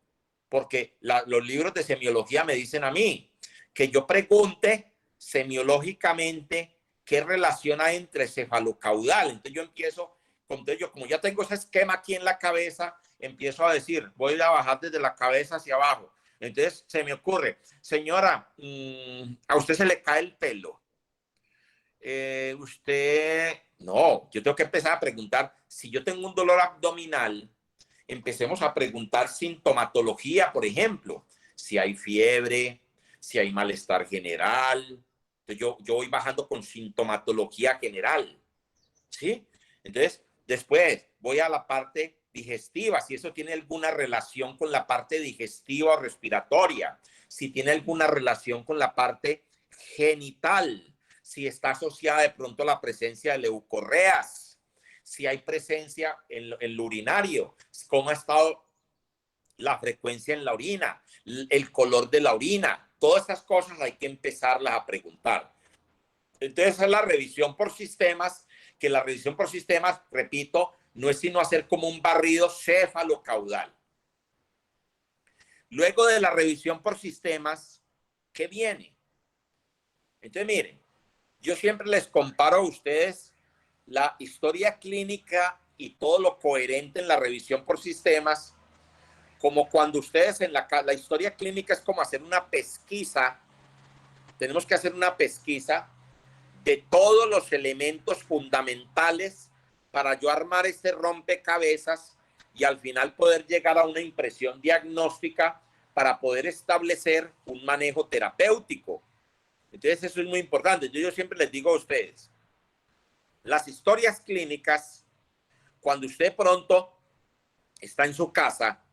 porque los libros de semiología me dicen a mí que yo pregunte semiológicamente qué relación hay entre cefalocaudal. Entonces yo empiezo, como ya tengo ese esquema aquí en la cabeza, empiezo a decir, voy a bajar desde la cabeza hacia abajo. Entonces se me ocurre, señora, a usted se le cae el pelo. No, yo tengo que empezar a preguntar, si yo tengo un dolor abdominal, empecemos a preguntar sintomatología, por ejemplo, si hay fiebre, si hay malestar general. Entonces yo voy bajando con sintomatología general, ¿sí? Entonces, después voy a la parte digestiva, si eso tiene alguna relación con la parte digestiva o respiratoria, si tiene alguna relación con la parte genital, si está asociada de pronto a la presencia de leucorreas, si hay presencia en el urinario, cómo ha estado la frecuencia en la orina, el color de la orina, todas estas cosas hay que empezarlas a preguntar. Entonces es la revisión por sistemas, que la revisión por sistemas, repito, no es sino hacer como un barrido céfalo-caudal. Luego de la revisión por sistemas, ¿qué viene? Entonces miren, yo siempre les comparo a ustedes la historia clínica y todo lo coherente en la revisión por sistemas, como cuando ustedes en la historia clínica es como hacer una pesquisa, tenemos que hacer una pesquisa de todos los elementos fundamentales para yo armar este rompecabezas y al final poder llegar a una impresión diagnóstica para poder establecer un manejo terapéutico. Entonces eso es muy importante. Yo siempre les digo a ustedes, las historias clínicas, cuando usted pronto está en su casa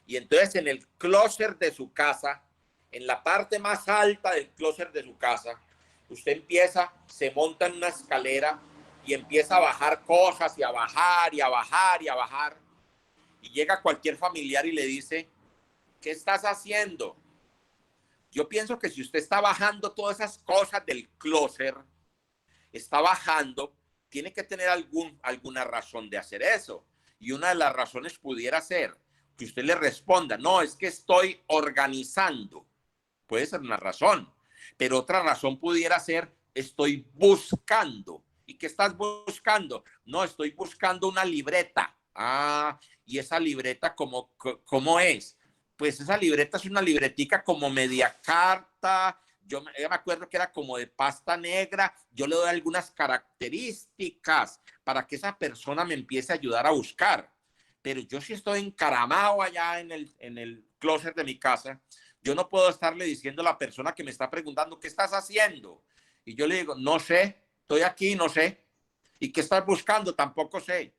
y entonces en el closet de su casa, en la parte más alta del closet de su casa, usted empieza, se monta en una escalera y empieza a bajar cosas y a bajar y a bajar y a bajar. Y llega cualquier familiar y le dice, ¿qué estás haciendo? Yo pienso que si usted está bajando todas esas cosas del closet, está bajando tiene que tener alguna razón de hacer eso. Y una de las razones pudiera ser que usted le responda, no, es que estoy organizando. Puede ser una razón. Pero otra razón pudiera ser, estoy buscando. ¿Y qué estás buscando? No, estoy buscando una libreta. Ah, ¿y esa libreta cómo es? Pues esa libreta es una libretica como media carta. Yo me acuerdo que era como de pasta negra. Yo le doy algunas características para que esa persona me empiece a ayudar a buscar. Pero yo si estoy encaramado allá en el closet de mi casa, yo no puedo estarle diciendo a la persona que me está preguntando, ¿qué estás haciendo? Y yo le digo, no sé, estoy aquí, no sé. ¿Y qué estás buscando? Tampoco sé.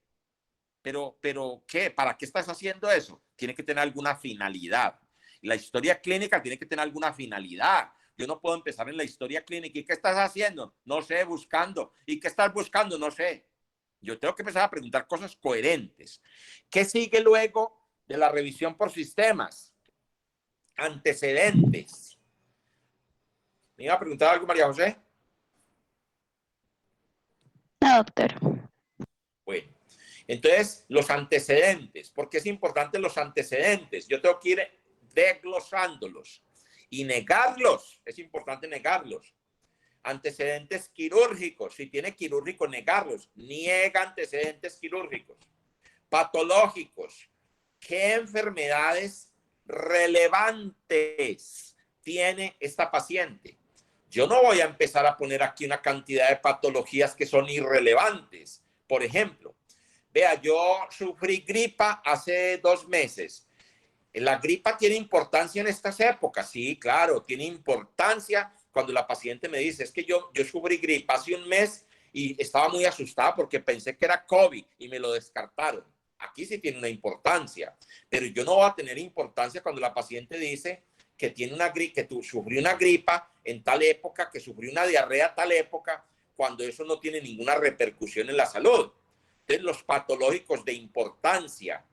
Pero ¿qué? ¿Para qué estás haciendo eso? Tiene que tener alguna finalidad. La historia clínica tiene que tener alguna finalidad. Yo no puedo empezar en la historia clínica. ¿Y qué estás haciendo? No sé, buscando. ¿Y qué estás buscando? No sé. Yo tengo que empezar a preguntar cosas coherentes. ¿Qué sigue luego de la revisión por sistemas? Antecedentes. ¿Me iba a preguntar algo, María José? No, doctor. Bueno, entonces los antecedentes. ¿Por qué es importante los antecedentes? Yo tengo que ir desglosándolos y negarlos. Es importante negarlos. Antecedentes quirúrgicos. Si tiene quirúrgico, negarlos. Niega antecedentes quirúrgicos. Patológicos. ¿Qué enfermedades relevantes tiene esta paciente? Yo no voy a empezar a poner aquí una cantidad de patologías que son irrelevantes. Por ejemplo, vea, yo sufrí gripa hace 2 meses. ¿La gripa tiene importancia en estas épocas? Sí, claro, tiene importancia cuando la paciente me dice, es que yo sufrí gripa hace 1 mes y estaba muy asustada porque pensé que era COVID y me lo descartaron. Aquí sí tiene una importancia, pero yo no voy a tener importancia cuando la paciente dice que tiene que sufrió una gripa en tal época, que sufrió una diarrea tal época, cuando eso no tiene ninguna repercusión en la salud. Entonces, los patológicos de importancia,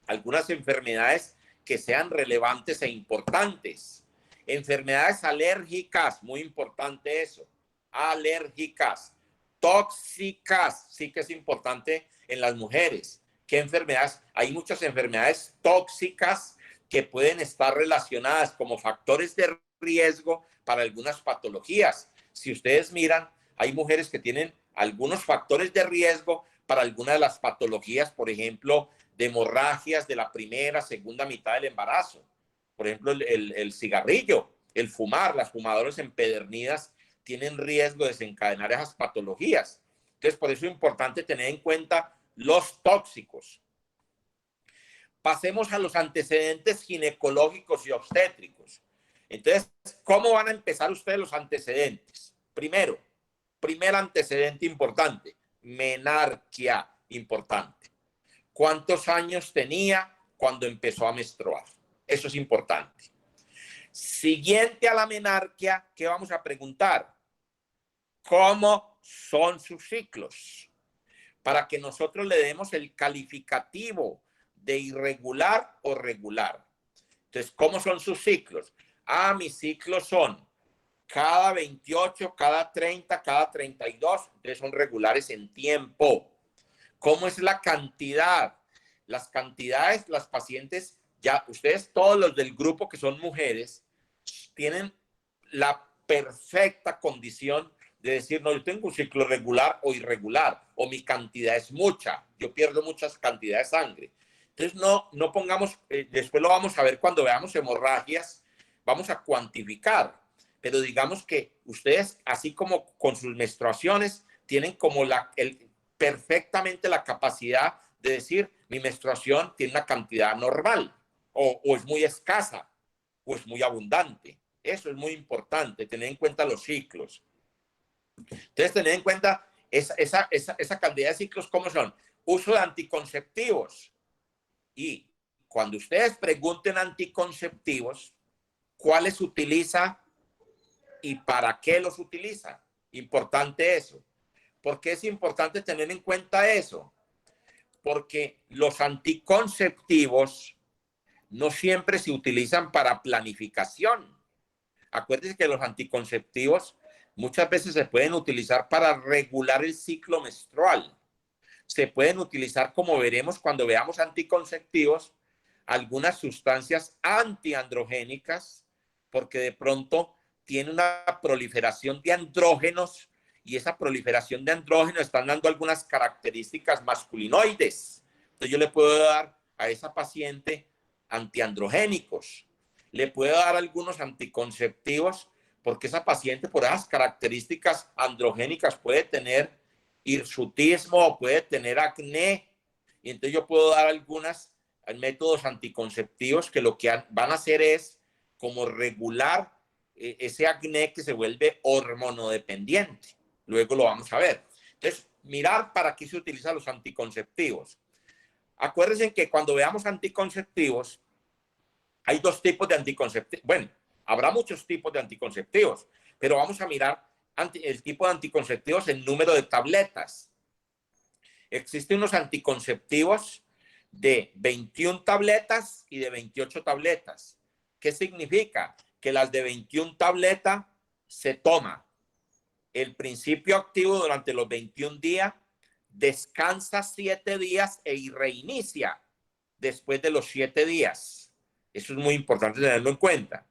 algunas enfermedades que sean relevantes e importantes. Enfermedades alérgicas, muy importante eso. Alérgicas, tóxicas, sí que es importante en las mujeres. ¿Qué enfermedades? Hay muchas enfermedades tóxicas que pueden estar relacionadas como factores de riesgo para algunas patologías. Si ustedes miran, hay mujeres que tienen algunos factores de riesgo para algunas de las patologías, por ejemplo, de hemorragias de la primera, segunda mitad del embarazo. Por ejemplo, el cigarrillo, el fumar, las fumadoras empedernidas tienen riesgo de desencadenar esas patologías. Entonces, por eso es importante tener en cuenta los tóxicos. Pasemos a los antecedentes ginecológicos y obstétricos. Entonces, ¿cómo van a empezar ustedes los antecedentes? Primero, primer antecedente importante, menarquia importante. ¿Cuántos años tenía cuando empezó a menstruar? Eso es importante. Siguiente a la menarquia, ¿qué vamos a preguntar? ¿Cómo son sus ciclos? Para que nosotros le demos el calificativo de irregular o regular. Entonces, ¿cómo son sus ciclos? Ah, mis ciclos son cada 28, cada 30, cada 32. Entonces, son regulares en tiempo. ¿Cómo es la cantidad? Las cantidades, las pacientes, ya ustedes, todos los del grupo que son mujeres, tienen la perfecta condición de decir, no, yo tengo un ciclo regular o irregular, o mi cantidad es mucha, yo pierdo muchas cantidades de sangre. Entonces, no pongamos, después lo vamos a ver cuando veamos hemorragias, vamos a cuantificar, pero digamos que ustedes, así como con sus menstruaciones, tienen como perfectamente la capacidad de decir, mi menstruación tiene una cantidad normal, o es muy escasa, o es muy abundante. Eso es muy importante, tener en cuenta los ciclos. Entonces, tener en cuenta esa cantidad de ciclos, ¿cómo son? Uso de anticonceptivos. Y cuando ustedes pregunten anticonceptivos, ¿cuáles utiliza y para qué los utiliza? Importante eso. ¿Por qué es importante tener en cuenta eso? Porque los anticonceptivos no siempre se utilizan para planificación. Acuérdense que los anticonceptivos muchas veces se pueden utilizar para regular el ciclo menstrual. Se pueden utilizar, como veremos cuando veamos anticonceptivos, algunas sustancias antiandrogénicas, porque de pronto tiene una proliferación de andrógenos y esa proliferación de andrógenos están dando algunas características masculinoides. Entonces yo le puedo dar a esa paciente antiandrogénicos, le puedo dar algunos anticonceptivos porque esa paciente por esas características androgénicas puede tener hirsutismo o puede tener acné, y entonces yo puedo dar algunos métodos anticonceptivos que lo que van a hacer es como regular ese acné que se vuelve hormonodependiente. Luego lo vamos a ver. Entonces, mirar para qué se utilizan los anticonceptivos. Acuérdense que cuando veamos anticonceptivos, hay dos tipos de anticonceptivos. Bueno, habrá muchos tipos de anticonceptivos, pero vamos a mirar el tipo de anticonceptivos, el número de tabletas. Existen unos anticonceptivos de 21 tabletas y de 28 tabletas. ¿Qué significa? Que las de 21 tabletas se toma el principio activo durante los 21 días, descansa 7 días y reinicia después de los 7 días. Eso es muy importante tenerlo en cuenta.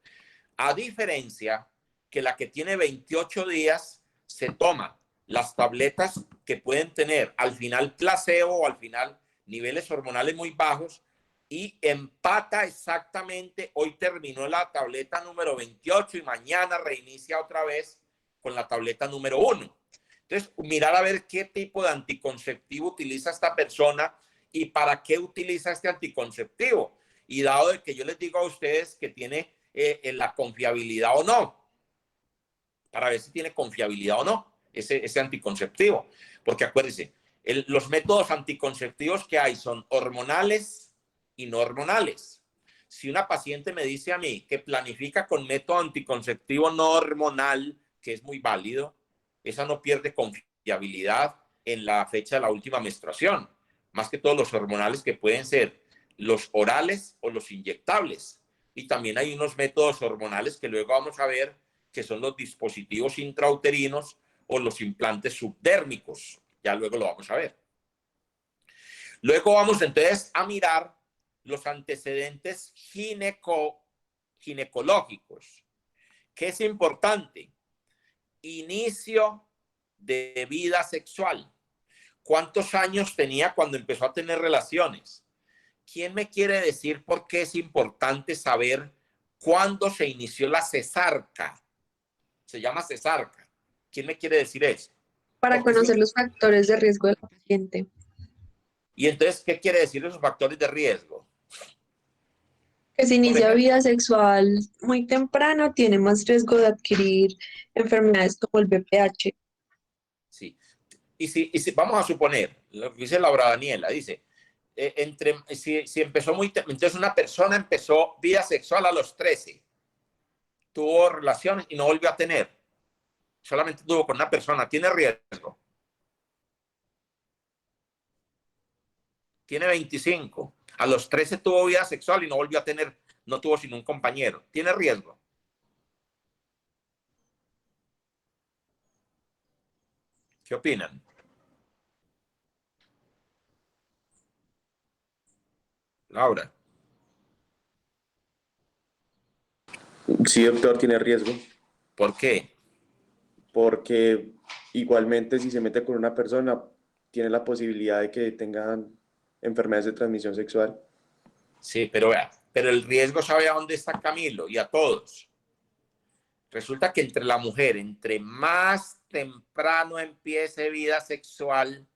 A diferencia que la que tiene 28 días se toma las tabletas que pueden tener al final placebo o al final niveles hormonales muy bajos y empata exactamente. Hoy terminó la tableta número 28 y mañana reinicia otra vez con la tableta número 1. Entonces, mirar a ver qué tipo de anticonceptivo utiliza esta persona y para qué utiliza este anticonceptivo. Y dado de que yo les digo a ustedes que tiene la confiabilidad o no, para ver si tiene confiabilidad o no ese anticonceptivo. Porque acuérdense, los métodos anticonceptivos que hay son hormonales y no hormonales. Si una paciente me dice a mí que planifica con método anticonceptivo no hormonal, que es muy válido, esa no pierde confiabilidad en la fecha de la última menstruación. Más que todos los hormonales que pueden ser los orales o los inyectables. Y también hay unos métodos hormonales que luego vamos a ver, que son los dispositivos intrauterinos o los implantes subdérmicos. Ya luego lo vamos a ver. Luego vamos entonces a mirar los antecedentes ginecológicos. ¿Qué es importante? Inicio de vida sexual. ¿Cuántos años tenía cuando empezó a tener relaciones? ¿Quién me quiere decir por qué es importante saber cuándo se inició la cesarca? Se llama cesarca. ¿Quién me quiere decir eso? Para conocer los factores de riesgo del paciente. Y entonces, ¿qué quiere decir esos factores de riesgo? Que si inicia vida sexual muy temprano, tiene más riesgo de adquirir enfermedades como el VPH. Sí. Y si vamos a suponer, lo que dice Laura Daniela, dice, si empezó entonces una persona empezó vida sexual a los 13, tuvo relaciones y no volvió a tener, solamente tuvo con una persona, ¿tiene riesgo? Tiene 25, a los 13 tuvo vida sexual y no volvió a tener, no tuvo sino un compañero, ¿tiene riesgo? ¿Qué opinan? Laura. Sí, doctor, tiene riesgo. ¿Por qué? Porque igualmente si se mete con una persona, tiene la posibilidad de que tengan enfermedades de transmisión sexual. Sí, pero vea, pero el riesgo, ¿sabe a dónde está Camilo? Y a todos. Resulta que entre la mujer, entre más temprano empiece vida sexual,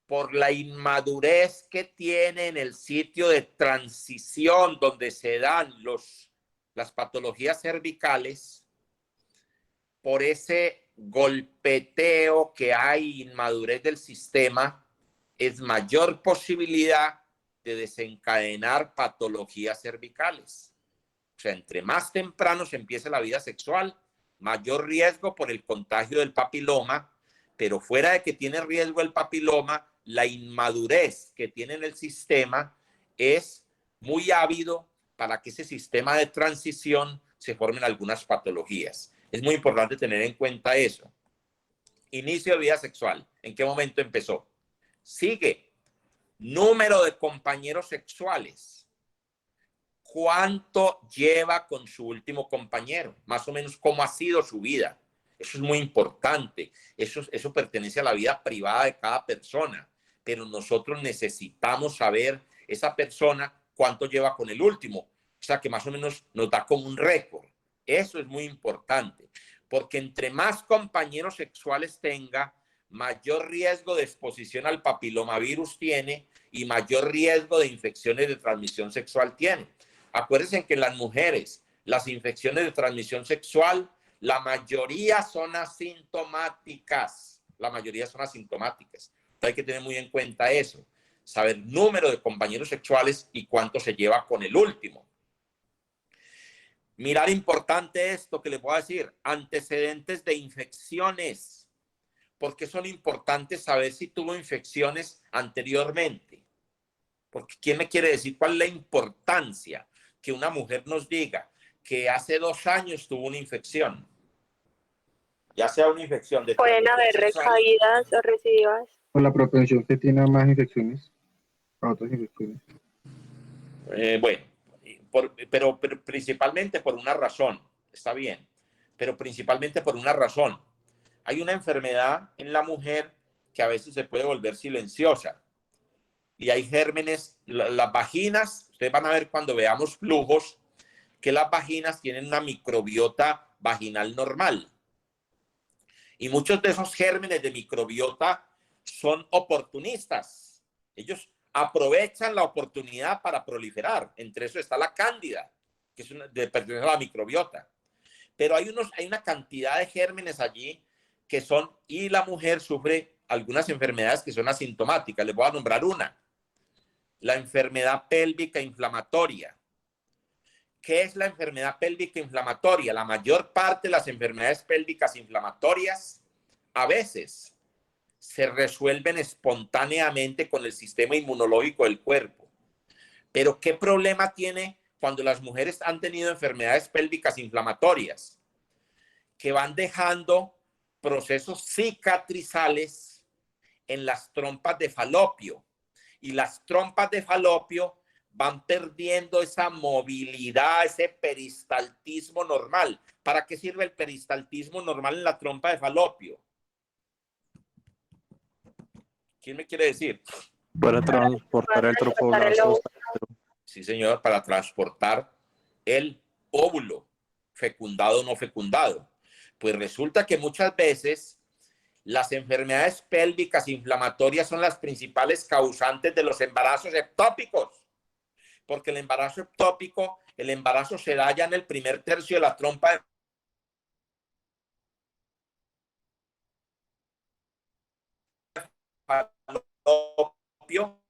por la inmadurez que tiene en el sitio de transición donde se dan las patologías cervicales, por ese golpeteo que hay, inmadurez del sistema, es mayor posibilidad de desencadenar patologías cervicales. O sea, entre más temprano se empiece la vida sexual, mayor riesgo por el contagio del papiloma, pero fuera de que tiene riesgo el papiloma, la inmadurez que tiene en el sistema es muy ávido para que ese sistema de transición se formen algunas patologías. Es muy importante tener en cuenta eso. Inicio de vida sexual. ¿En qué momento empezó? Sigue. Número de compañeros sexuales. ¿Cuánto lleva con su último compañero? Más o menos cómo ha sido su vida. Eso es muy importante. Eso pertenece a la vida privada de cada persona. Pero nosotros necesitamos saber esa persona cuánto lleva con el último. O sea, que más o menos nos da como un récord. Eso es muy importante. Porque entre más compañeros sexuales tenga, mayor riesgo de exposición al papilomavirus tiene y mayor riesgo de infecciones de transmisión sexual tiene. Acuérdense que en las mujeres, las infecciones de transmisión sexual, la mayoría son asintomáticas. La mayoría son asintomáticas. Entonces hay que tener muy en cuenta eso. Saber número de compañeros sexuales y cuánto se lleva con el último. Mirar importante esto que les voy a decir. Antecedentes de infecciones. ¿Por qué son importantes saber si tuvo infecciones anteriormente? Porque ¿quién me quiere decir cuál es la importancia que una mujer nos diga que hace 2 años tuvo una infección? Ya sea una infección de... Pueden haber recaídas o recidivas. Por la propensión que tiene a más infecciones, a otras infecciones. Bueno, pero principalmente por una razón. Está bien, pero principalmente por una razón. Hay una enfermedad en la mujer que a veces se puede volver silenciosa. Y hay gérmenes, las vaginas, ustedes van a ver cuando veamos flujos, que las vaginas tienen una microbiota vaginal normal. Y muchos de esos gérmenes de microbiota son oportunistas. Ellos aprovechan la oportunidad para proliferar. Entre eso está la cándida, que es pertenece a la microbiota. Pero hay una cantidad de gérmenes allí que son, y la mujer sufre algunas enfermedades que son asintomáticas. Les voy a nombrar una. La enfermedad pélvica inflamatoria. ¿Qué es la enfermedad pélvica inflamatoria? La mayor parte de las enfermedades pélvicas inflamatorias a veces se resuelven espontáneamente con el sistema inmunológico del cuerpo. Pero ¿qué problema tiene cuando las mujeres han tenido enfermedades pélvicas inflamatorias? Que van dejando procesos cicatrizales en las trompas de falopio. Y las trompas de falopio van perdiendo esa movilidad, ese peristaltismo normal. ¿Para qué sirve el peristaltismo normal en la trompa de falopio? ¿Quién me quiere decir? Para transportar el trofoblasto. Sí, señor, para transportar el óvulo, fecundado o no fecundado. Pues resulta que muchas veces las enfermedades pélvicas inflamatorias son las principales causantes de los embarazos ectópicos. Porque el embarazo ectópico, el embarazo se da ya en el primer tercio de la trompa de falopio.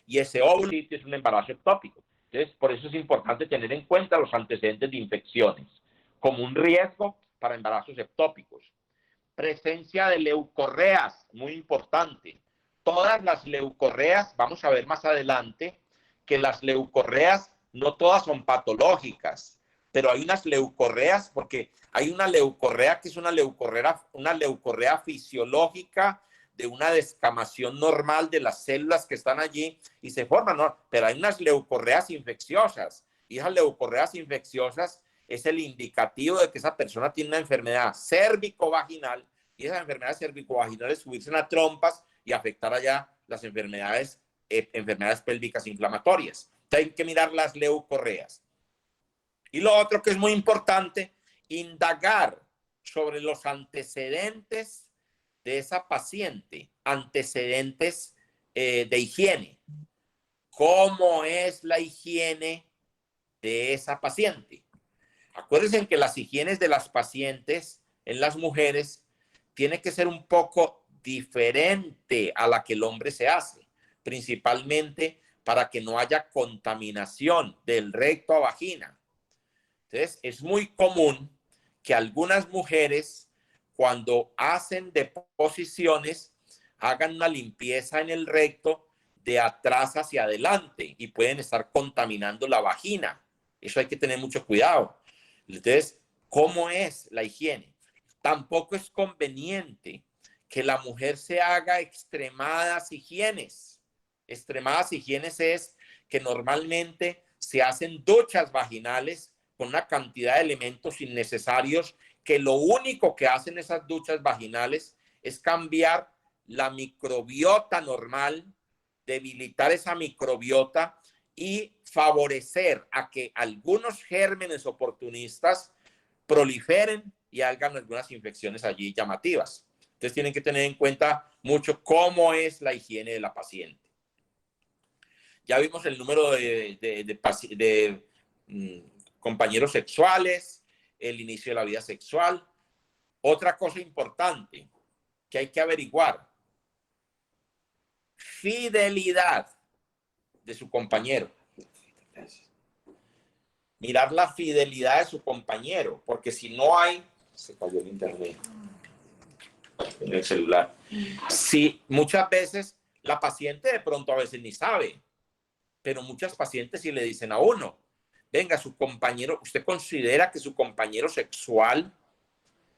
Y ese óvulo es un embarazo ectópico. Entonces, por eso es importante tener en cuenta los antecedentes de infecciones como un riesgo para embarazos ectópicos. Presencia de leucorreas, muy importante. Todas las leucorreas, vamos a ver más adelante, que las leucorreas no todas son patológicas, pero hay unas leucorreas, porque hay una leucorrea que es una leucorrea fisiológica de una descamación normal de las células que están allí y se forman, ¿no? Pero hay unas leucorreas infecciosas y esas leucorreas infecciosas es el indicativo de que esa persona tiene una enfermedad cérvico-vaginal y esas enfermedades cervicovaginales subirse a trompas y afectar allá las enfermedades pélvicas inflamatorias. Hay que mirar las leucorreas. Y lo otro que es muy importante, indagar sobre los antecedentes de esa paciente, antecedentes de higiene. ¿Cómo es la higiene de esa paciente? Acuérdense que las higienes de las pacientes en las mujeres tiene que ser un poco diferente a la que el hombre se hace, principalmente para que no haya contaminación del recto a vagina. Entonces, es muy común que algunas mujeres, cuando hacen deposiciones, hagan una limpieza en el recto de atrás hacia adelante y pueden estar contaminando la vagina. Eso hay que tener mucho cuidado. Entonces, ¿cómo es la higiene? Tampoco es conveniente que la mujer se haga extremadas higienes. Extremadas higienes es que normalmente se hacen duchas vaginales con una cantidad de elementos innecesarios que lo único que hacen esas duchas vaginales es cambiar la microbiota normal, debilitar esa microbiota y favorecer a que algunos gérmenes oportunistas proliferen y hagan algunas infecciones allí llamativas. Entonces tienen que tener en cuenta mucho cómo es la higiene de la paciente. Ya vimos el número de compañeros sexuales, el inicio de la vida sexual. Otra cosa importante que hay que averiguar: fidelidad de su compañero. Mirar la fidelidad de su compañero, porque si no hay... Se cayó el internet en el celular. Sí, muchas veces la paciente de pronto a veces ni sabe, pero muchas pacientes sí le dicen a uno: venga, su compañero, usted considera que su compañero sexual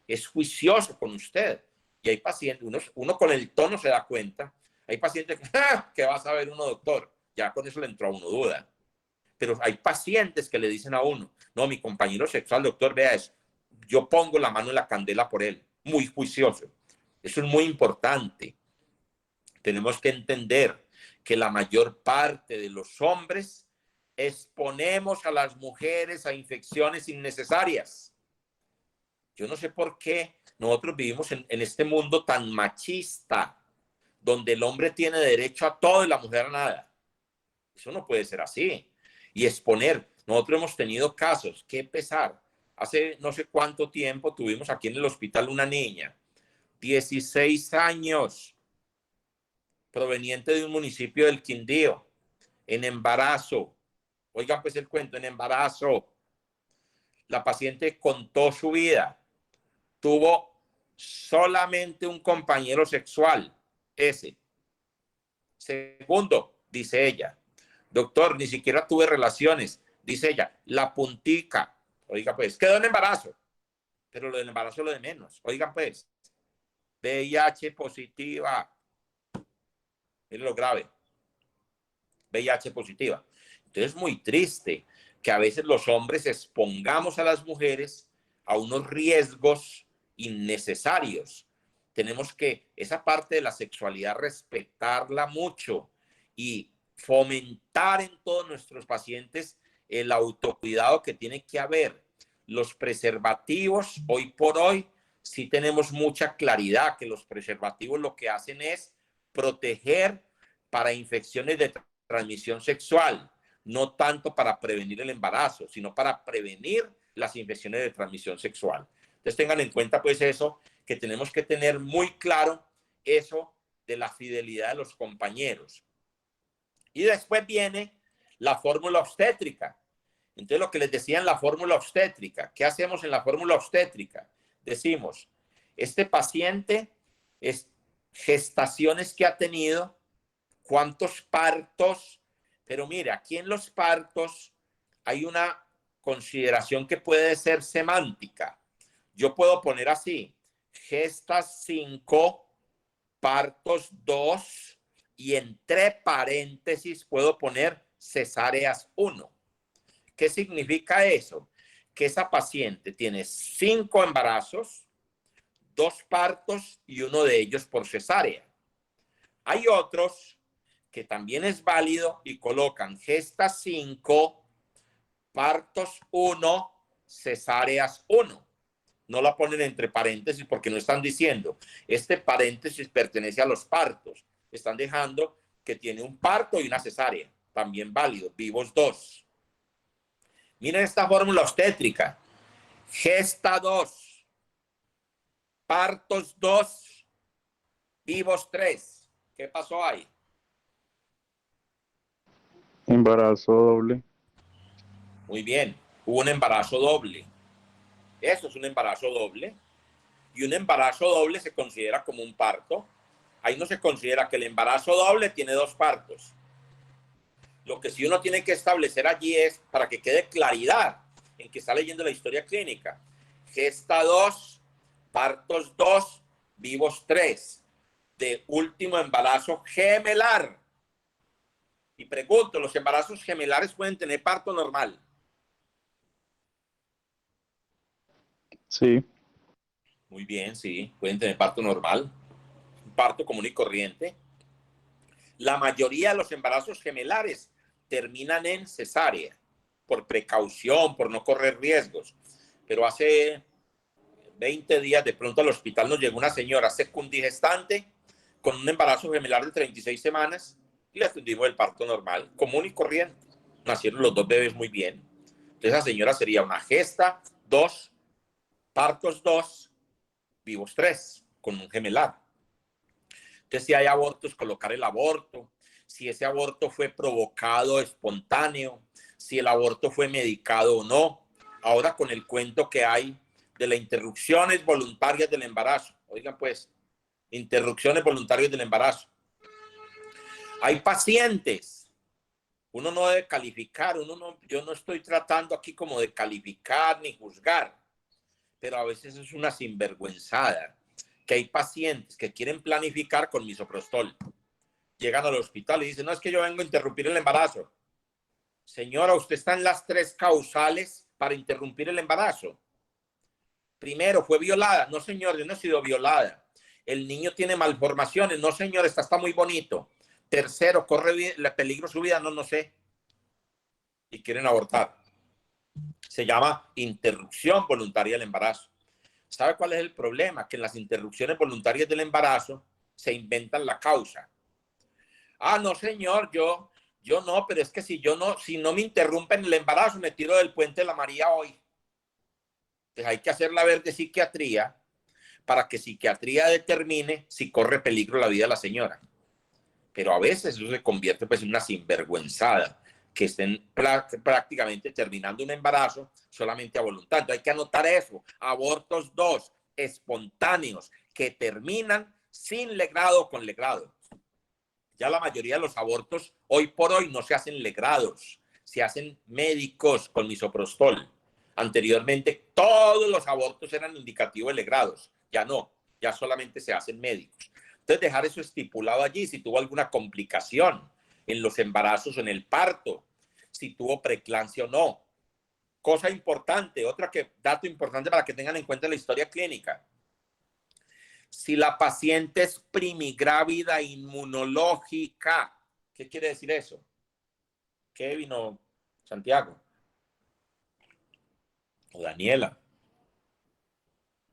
es juicioso con usted. Y hay pacientes, uno con el tono se da cuenta. Hay pacientes que va a saber uno, doctor, ya con eso le entró a uno duda. Pero hay pacientes que le dicen a uno: no, mi compañero sexual, doctor, vea eso, yo pongo la mano en la candela por él, muy juicioso. Eso es muy importante. Tenemos que entender que la mayor parte de los hombres exponemos a las mujeres a infecciones innecesarias. Yo no sé por qué nosotros vivimos en este mundo tan machista, donde el hombre tiene derecho a todo y la mujer a nada. Eso no puede ser así. Y exponer. Nosotros hemos tenido casos, qué pesar. Hace no sé cuánto tiempo tuvimos aquí en el hospital una niña, 16 años, proveniente de un municipio del Quindío, en embarazo. Oigan pues el cuento, en embarazo. La paciente contó su vida. Tuvo solamente un compañero sexual, ese. Segundo, dice ella: doctor, ni siquiera tuve relaciones. Dice ella: la puntica. Oiga pues, quedó en embarazo. Pero lo del embarazo es lo de menos. Oigan pues, VIH positiva. Miren lo grave. VIH positiva. Entonces es muy triste que a veces los hombres expongamos a las mujeres a unos riesgos innecesarios. Tenemos que esa parte de la sexualidad respetarla mucho y fomentar en todos nuestros pacientes el autocuidado que tiene que haber. Los preservativos, hoy por hoy, sí tenemos mucha claridad que los preservativos lo que hacen es proteger para infecciones de transmisión sexual, no tanto para prevenir el embarazo, sino para prevenir las infecciones de transmisión sexual. Entonces tengan en cuenta pues eso, que tenemos que tener muy claro eso de la fidelidad de los compañeros. Y después viene la fórmula obstétrica. Entonces lo que les decía en la fórmula obstétrica, ¿qué hacemos en la fórmula obstétrica? Decimos, este paciente es gestaciones que ha tenido, cuántos partos, pero mire, aquí en los partos hay una consideración que puede ser semántica. Yo puedo poner así: gestas 5, partos 2, y entre paréntesis puedo poner cesáreas 1. ¿Qué significa eso? Que esa paciente tiene 5 embarazos, 2 partos y uno de ellos por cesárea. Hay otros que también es válido y colocan gestas 5, partos 1, cesáreas 1. No la ponen entre paréntesis porque no están diciendo este paréntesis pertenece a los partos. Están dejando que tiene un parto y una cesárea. También válido, vivos 2. Miren esta fórmula obstétrica: gesta 2, partos 2, vivos 3. ¿Qué pasó ahí? Embarazo doble. Muy bien, hubo un embarazo doble. Eso es un embarazo doble. Y un embarazo doble se considera como un parto. Ahí no se considera que el embarazo doble tiene 2 partos. Lo que sí uno tiene que establecer allí es, para que quede claridad en que está leyendo la historia clínica, gesta 2, partos 2, vivos 3, de último embarazo gemelar. Y pregunto, ¿los embarazos gemelares pueden tener parto normal? Sí. Muy bien, sí, pueden tener parto normal, parto común y corriente. La mayoría de los embarazos gemelares terminan en cesárea, por precaución, por no correr riesgos. Pero hace 20 días de pronto al hospital nos llegó una señora secundigestante con un embarazo gemelar de 36 semanas y le atendimos el parto normal, común y corriente. Nacieron los 2 bebés muy bien. Entonces esa señora sería una gesta 2, partos 2, vivos 3, con un gemelar. Entonces, si hay abortos, colocar el aborto, si ese aborto fue provocado espontáneo, si el aborto fue medicado o no. Ahora con el cuento que hay de las interrupciones voluntarias del embarazo. Oigan pues, interrupciones voluntarias del embarazo. Hay pacientes, uno no debe calificar, yo no estoy tratando aquí como de calificar ni juzgar, pero a veces es una sinvergüenzada que hay pacientes que quieren planificar con misoprostol. Llegan al hospital y dicen, no, es que yo vengo a interrumpir el embarazo. Señora, usted está en las 3 causales para interrumpir el embarazo. Primero, fue violada. No, señor, yo no he sido violada. El niño tiene malformaciones. No, señor, está muy bonito. Tercero, corre peligro su vida. No, no sé. Y quieren abortar. Se llama interrupción voluntaria del embarazo. ¿Sabe cuál es el problema? Que en las interrupciones voluntarias del embarazo se inventan la causa. Ah, no, señor, yo no, pero es que si no me interrumpen el embarazo, me tiro del puente de la María hoy. Entonces hay que hacerla ver de psiquiatría para que psiquiatría determine si corre peligro la vida de la señora. Pero a veces eso se convierte pues en una sinvergüenzada, que estén prácticamente terminando un embarazo solamente a voluntad. Entonces hay que anotar eso. Abortos 2, espontáneos, que terminan sin legrado o con legrado. Ya la mayoría de los abortos hoy por hoy no se hacen legrados, se hacen médicos con misoprostol. Anteriormente todos los abortos eran indicativos de legrados, ya no, ya solamente se hacen médicos. Entonces dejar eso estipulado allí, si tuvo alguna complicación en los embarazos o en el parto, si tuvo preeclampsia o no. Cosa importante, dato importante para que tengan en cuenta la historia clínica. Si la paciente es primigrávida inmunológica, ¿qué quiere decir eso? Kevin o Santiago o Daniela.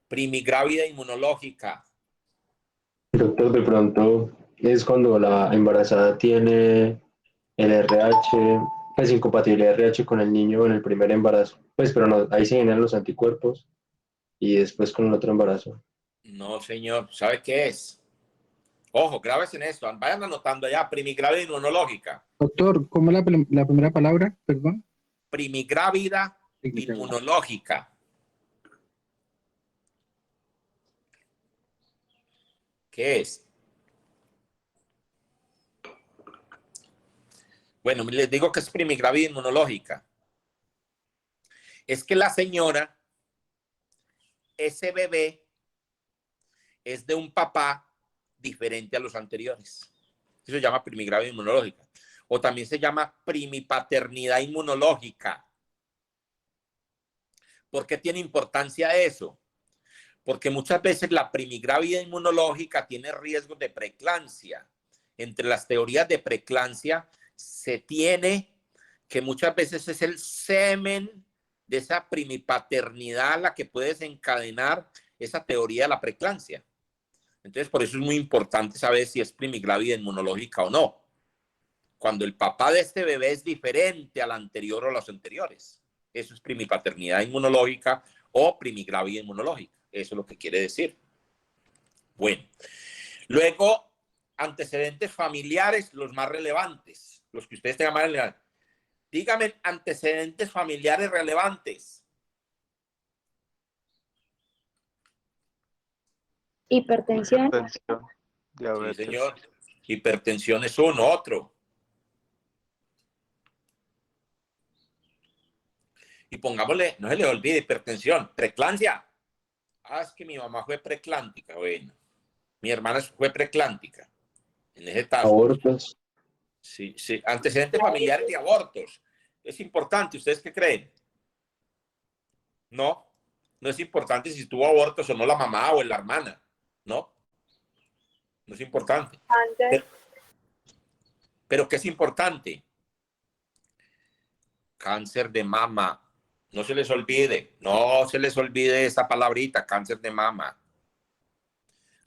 Primigrávida inmunológica. Doctor, de pronto es cuando la embarazada tiene el RH, pues incompatibilidad RH con el niño en el primer embarazo. Pues, pero no, ahí se generan los anticuerpos y después con el otro embarazo. No, señor. ¿Sabe qué es? Ojo, grábese en esto. Vayan anotando allá. Primigrávida inmunológica. Doctor, ¿cómo es la primera palabra? Perdón. Primigrávida inmunológica. ¿Qué es? Bueno, les digo que es primigrávida inmunológica. Es que la señora, ese bebé, es de un papá diferente a los anteriores. Eso se llama primigrávida inmunológica. O también se llama primipaternidad inmunológica. ¿Por qué tiene importancia eso? Porque muchas veces la primigrávida inmunológica tiene riesgos de preeclampsia. Entre las teorías de preeclampsia se tiene que muchas veces es el semen de esa primipaternidad la que puede desencadenar esa teoría de la preeclampsia. Entonces, por eso es muy importante saber si es primigrávida inmunológica o no. Cuando el papá de este bebé es diferente al anterior o a los anteriores. Eso es primipaternidad inmunológica o primigrávida inmunológica. Eso es lo que quiere decir. Bueno, luego, antecedentes familiares, los más relevantes, los que ustedes tengan más relevantes. Dígame antecedentes familiares relevantes. Hipertensión. Diabetes. Sí, señor. Hipertensión es uno, otro. Y pongámosle, no se les olvide, hipertensión, preeclampsia. Ah, es que mi mamá fue preeclántica. Bueno, mi hermana fue preeclántica. En ese caso. Abortos. Sí, sí. Antecedentes familiares de abortos. Es importante. ¿Ustedes qué creen? No. No es importante si tuvo abortos o no la mamá o la hermana. No. No es importante. Pero ¿qué es importante? Cáncer de mama. No se les olvide. No se les olvide esa palabrita, cáncer de mama.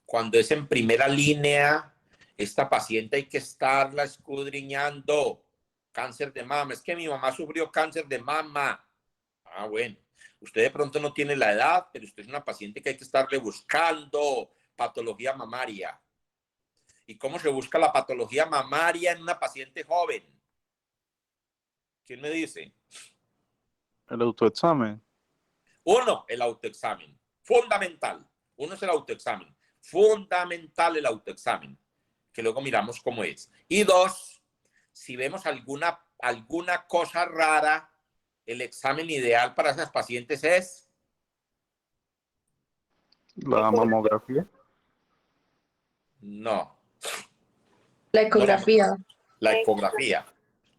Cuando es en primera línea, esta paciente hay que estarla escudriñando. Cáncer de mama. Es que mi mamá sufrió cáncer de mama. Ah, bueno. Usted de pronto no tiene la edad, pero usted es una paciente que hay que estarle buscando patología mamaria. ¿Y cómo se busca la patología mamaria en una paciente joven? ¿Quién me dice? El autoexamen. Uno, el autoexamen. Fundamental. Uno es el autoexamen. Fundamental el autoexamen. Que luego miramos cómo es. Y dos, si vemos alguna cosa rara, el examen ideal para esas pacientes es La mamografía. no. La ecografía. No, la ecografía.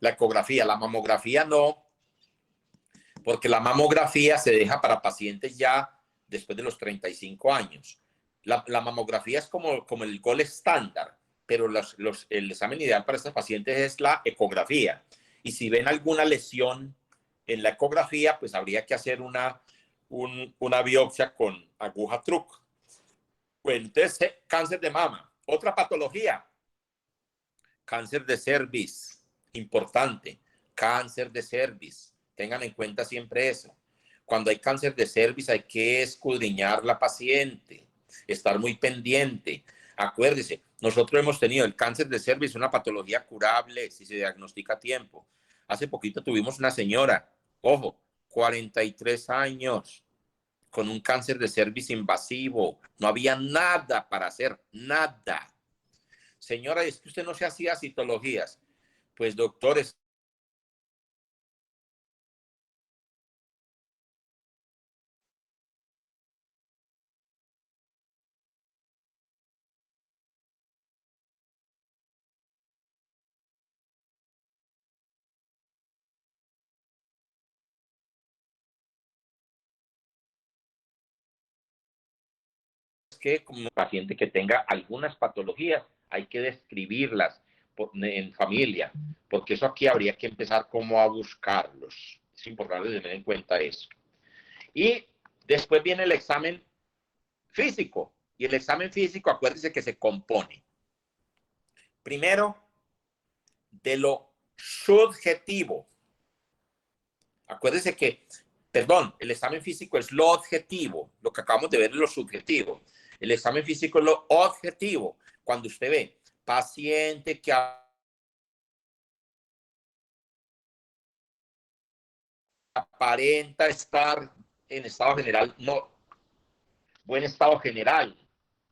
La ecografía. La mamografía no, porque la mamografía se deja para pacientes ya después de los 35 años. La mamografía es como el gol estándar, pero el examen ideal para estas pacientes es la ecografía. Y si ven alguna lesión en la ecografía, pues habría que hacer una biopsia con aguja truc. Pues entonces, cáncer de mama. Otra patología, cáncer de cervix, importante, cáncer de cervix. Tengan en cuenta siempre eso. Cuando hay cáncer de cervix hay que escudriñar la paciente, estar muy pendiente. Acuérdese, nosotros hemos tenido el cáncer de cervix, una patología curable si se diagnostica a tiempo. Hace poquito tuvimos una señora, ojo, 43 años, con un cáncer de cervix invasivo. No había nada para hacer, nada. Señora, es que usted no se hacía citologías. Pues doctores, que como paciente que tenga algunas patologías hay que describirlas en familia, porque eso aquí habría que empezar como a buscarlos. Es importante tener en cuenta eso. Y después viene el examen físico, y el examen físico, acuérdense que se compone primero de lo subjetivo. Acuérdense que, perdón, el examen físico es lo objetivo, lo que acabamos de ver es lo subjetivo. El examen físico es lo objetivo. Cuando usted ve paciente que aparenta estar en estado general, no, buen estado general,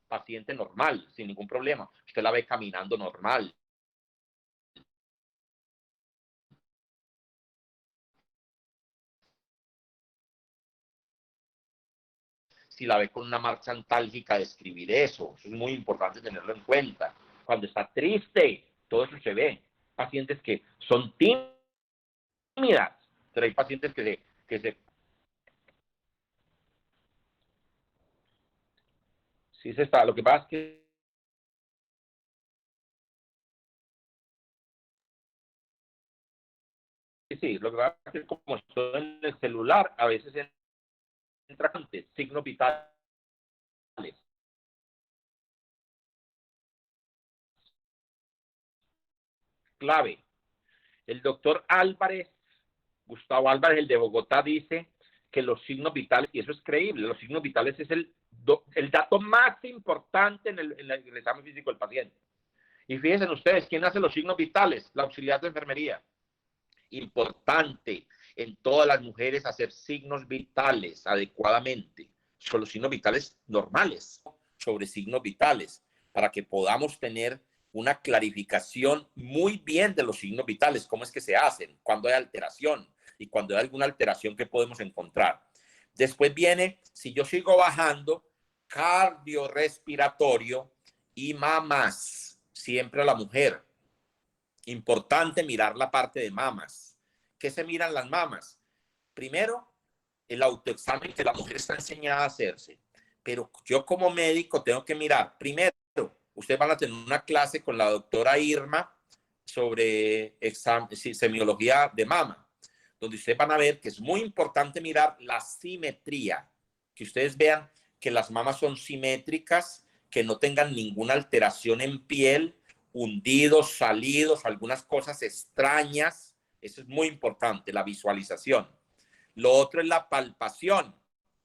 paciente normal, sin ningún problema. Usted la ve caminando normal. Si la ve con una marcha antálgica, describir eso. Eso es muy importante tenerlo en cuenta. Cuando está triste, todo eso se ve. Pacientes que son tímidas, pero hay pacientes que se sí se está. Lo que pasa es que sí, lo que pasa es que como estoy en el celular, a veces entra antes signos vitales. Clave. El doctor Álvarez, Gustavo Álvarez, el de Bogotá, dice que los signos vitales, y eso es creíble, los signos vitales es el dato más importante en el examen físico del paciente. Y fíjense ustedes, ¿quién hace los signos vitales? La auxiliar de enfermería. Importante en todas las mujeres hacer signos vitales adecuadamente. Son los signos vitales normales, sobre signos vitales, para que podamos tener una clarificación muy bien de los signos vitales, cómo es que se hacen, cuándo hay alteración, y cuando hay alguna alteración que podemos encontrar. Después viene, si yo sigo bajando, cardiorrespiratorio y mamas, siempre a la mujer. Importante mirar la parte de mamas. ¿Qué se miran las mamas? Primero, el autoexamen que la mujer está enseñada a hacerse. Pero yo como médico tengo que mirar. Primero, ustedes van a tener una clase con la doctora Irma sobre semiología de mama, donde ustedes van a ver que es muy importante mirar la simetría, que ustedes vean que las mamas son simétricas, que no tengan ninguna alteración en piel, hundidos, salidos, algunas cosas extrañas. Eso es muy importante, la visualización. Lo otro es la palpación,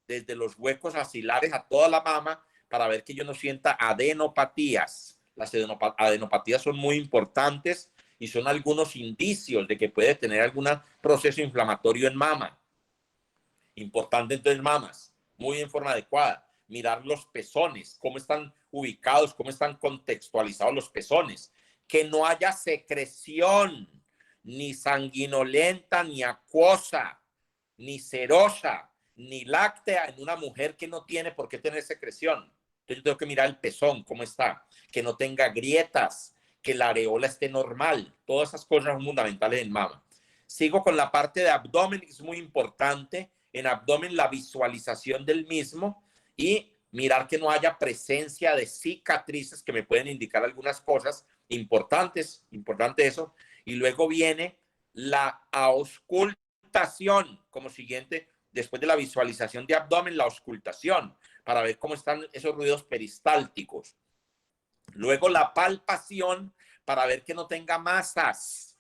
desde los huecos axilares a toda la mama, para ver que yo no sienta adenopatías. Las adenopatías son muy importantes y son algunos indicios de que puede tener algún proceso inflamatorio en mama. Importante entonces mamas, muy en forma adecuada. Mirar los pezones, cómo están ubicados, cómo están contextualizados los pezones. Que no haya secreción, ni sanguinolenta, ni acuosa, ni serosa, ni láctea en una mujer que no tiene por qué tener secreción. Entonces yo tengo que mirar el pezón, cómo está, que no tenga grietas, que la areola esté normal. Todas esas cosas son fundamentales en mama. Sigo con la parte de abdomen, que es muy importante. En abdomen la visualización del mismo y mirar que no haya presencia de cicatrices que me pueden indicar algunas cosas importantes, importante eso. Y luego viene la auscultación como siguiente, después de la visualización de abdomen, la auscultación, para ver cómo están esos ruidos peristálticos. Luego la palpación, para ver que no tenga masas,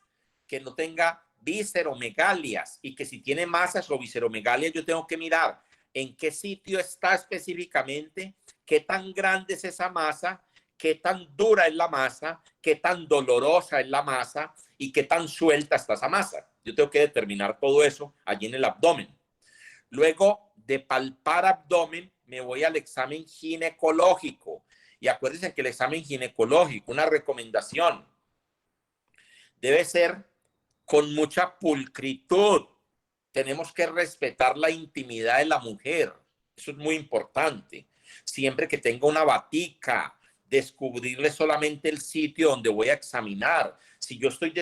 que no tenga visceromegalias, y que si tiene masas o visceromegalias, yo tengo que mirar en qué sitio está específicamente, qué tan grande es esa masa, qué tan dura es la masa, qué tan dolorosa es la masa y qué tan suelta está esa masa. Yo tengo que determinar todo eso allí en el abdomen. Luego de palpar abdomen, me voy al examen ginecológico. Y acuérdense que el examen ginecológico, una recomendación, debe ser con mucha pulcritud. Tenemos que respetar la intimidad de la mujer. Eso es muy importante. Siempre que tenga una batica, descubrirle solamente el sitio donde voy a examinar. Si yo estoy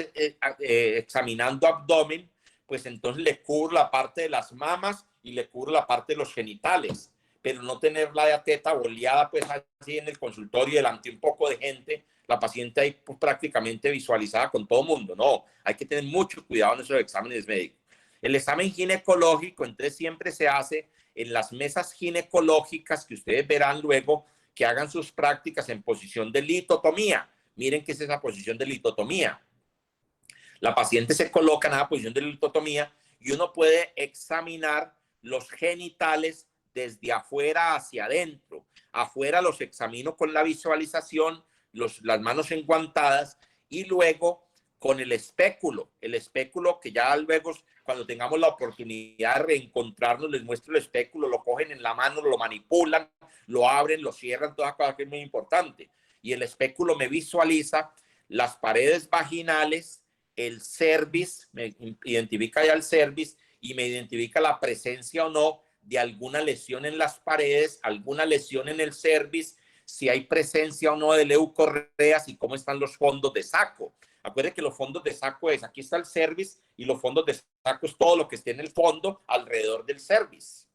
examinando abdomen, pues entonces le cubro la parte de las mamas y le cubro la parte de los genitales, pero no tener la teta boleada pues así en el consultorio delante de un poco de gente, la paciente ahí pues, prácticamente visualizada con todo el mundo. No, hay que tener mucho cuidado en esos exámenes médicos. El examen ginecológico entonces siempre se hace en las mesas ginecológicas que ustedes verán luego que hagan sus prácticas en posición de litotomía. Miren qué es esa posición de litotomía. La paciente se coloca en esa posición de litotomía y uno puede examinar los genitales desde afuera hacia adentro. Afuera los examino con la visualización, las manos enguantadas, y luego con el espéculo que ya luego cuando tengamos la oportunidad de reencontrarnos les muestro el espéculo, lo cogen en la mano, lo manipulan, lo abren, lo cierran, toda cosa que es muy importante. Y el espéculo me visualiza las paredes vaginales, el cervix, me identifica ya el cervix y me identifica la presencia o no de alguna lesión en las paredes, alguna lesión en el cervix, si hay presencia o no de leucorreas y cómo están los fondos de saco. Acuérdense que los fondos de saco es, aquí está el cervix y los fondos de saco es todo lo que esté en el fondo alrededor del cervix.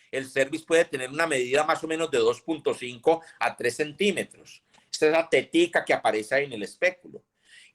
El cervix puede tener una medida más o menos de 2.5 a 3 centímetros. Esta es la tetica que aparece ahí en el espéculo.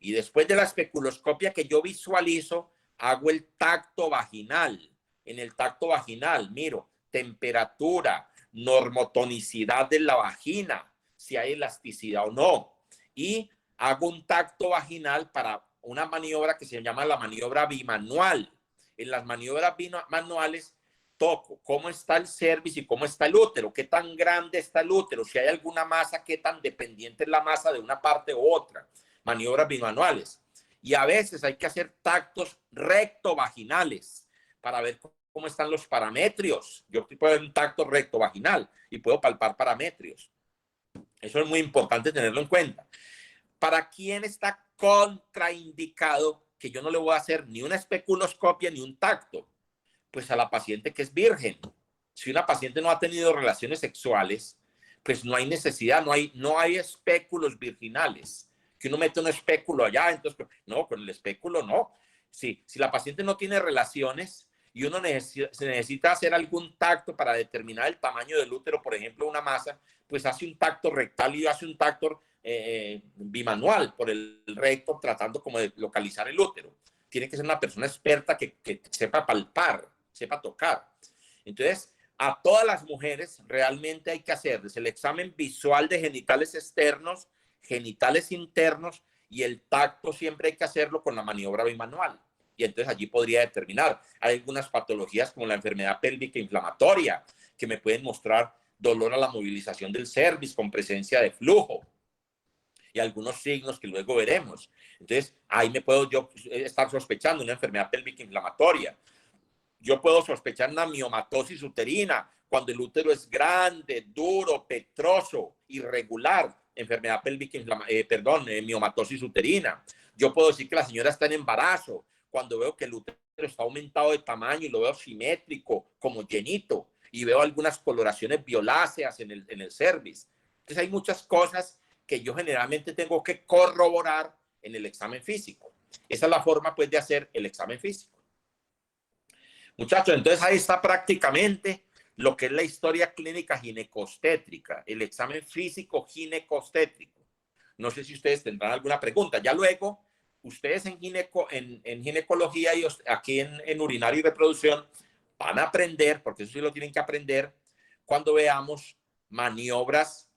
Y después de la especuloscopia que yo visualizo, hago el tacto vaginal. En el tacto vaginal miro temperatura, normotonicidad de la vagina, si hay elasticidad o no. Y hago un tacto vaginal para una maniobra que se llama la maniobra bimanual. En las maniobras bimanuales toco cómo está el cervix y cómo está el útero, qué tan grande está el útero, si hay alguna masa, qué tan dependiente es la masa de una parte u otra. Maniobras bimanuales. Y a veces hay que hacer tactos rectovaginales para ver cómo están los parametrios. Yo puedo hacer un tacto rectovaginal y puedo palpar parametrios. Eso es muy importante tenerlo en cuenta. ¿Para quién está contraindicado que yo no le voy a hacer ni una especuloscopia ni un tacto? Pues a la paciente que es virgen. Si una paciente no ha tenido relaciones sexuales, pues no hay necesidad, no hay espéculos virginales. Que uno mete un espéculo allá, entonces, no, con el espéculo no. Si la paciente no tiene relaciones y uno se necesita hacer algún tacto para determinar el tamaño del útero, por ejemplo, una masa, pues hace un tacto rectal y hace un tacto bimanual por el recto, tratando como de localizar el útero. Tiene que ser una persona experta que sepa palpar, sepa tocar. Entonces, a todas las mujeres realmente hay que hacerles el examen visual de genitales externos, genitales internos, y el tacto siempre hay que hacerlo con la maniobra bimanual. Y entonces allí podría determinar. Hay algunas patologías como la enfermedad pélvica inflamatoria que me pueden mostrar dolor a la movilización del cervix con presencia de flujo y algunos signos que luego veremos. Entonces ahí me puedo yo estar sospechando una enfermedad pélvica inflamatoria. Yo puedo sospechar una miomatosis uterina cuando el útero es grande, duro, petroso, irregular. Enfermedad pélvica, miomatosis uterina. Yo puedo decir que la señora está en embarazo cuando veo que el útero está aumentado de tamaño y lo veo simétrico, como llenito, y veo algunas coloraciones violáceas en el cervix. Entonces hay muchas cosas que yo generalmente tengo que corroborar en el examen físico. Esa es la forma, pues, de hacer el examen físico. Muchachos, entonces ahí está prácticamente lo que es la historia clínica ginecostétrica, el examen físico ginecostétrico. No sé si ustedes tendrán alguna pregunta. Ya luego, ustedes en ginecología y aquí en urinario y reproducción van a aprender, porque eso sí lo tienen que aprender, cuando veamos maniobras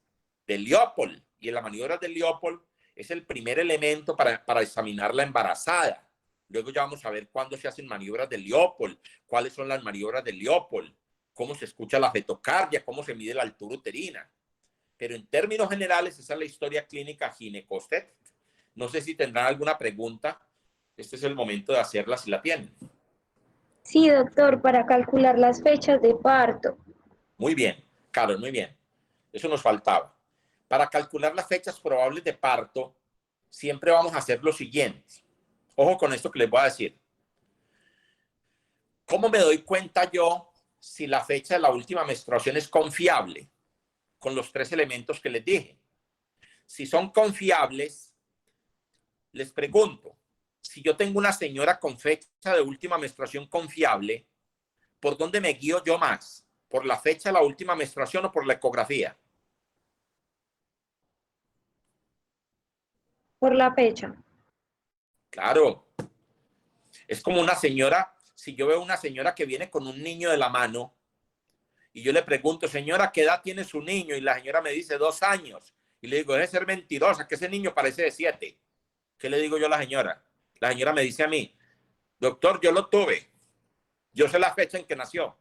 de Leopold. Y en las maniobras de Leopold es el primer elemento para examinar la embarazada. Luego ya vamos a ver cuándo se hacen maniobras de Leopold, cuáles son las maniobras de Leopold, cómo se escucha la fetocardia, cómo se mide la altura uterina. Pero en términos generales, esa es la historia clínica ginecostétrica. No sé si tendrán alguna pregunta. Este es el momento de hacerla si la tienen. Sí, doctor, para calcular las fechas de parto. Muy bien, Carol, muy bien. Eso nos faltaba. Para calcular las fechas probables de parto, siempre vamos a hacer lo siguiente. Ojo con esto que les voy a decir. ¿Cómo me doy cuenta yo si la fecha de la última menstruación es confiable? Con los 3 elementos que les dije. Si son confiables, les pregunto, si yo tengo una señora con fecha de última menstruación confiable, ¿por dónde me guío yo más? ¿Por la fecha de la última menstruación o por la ecografía? Por la fecha. Claro. Es como una señora, si yo veo una señora que viene con un niño de la mano y yo le pregunto, señora, ¿qué edad tiene su niño? Y la señora me dice 2 años. Y le digo, debe ser mentirosa, que ese niño parece de 7. ¿Qué le digo yo a la señora? La señora me dice a mí, doctor, yo lo tuve. Yo sé la fecha en que nació.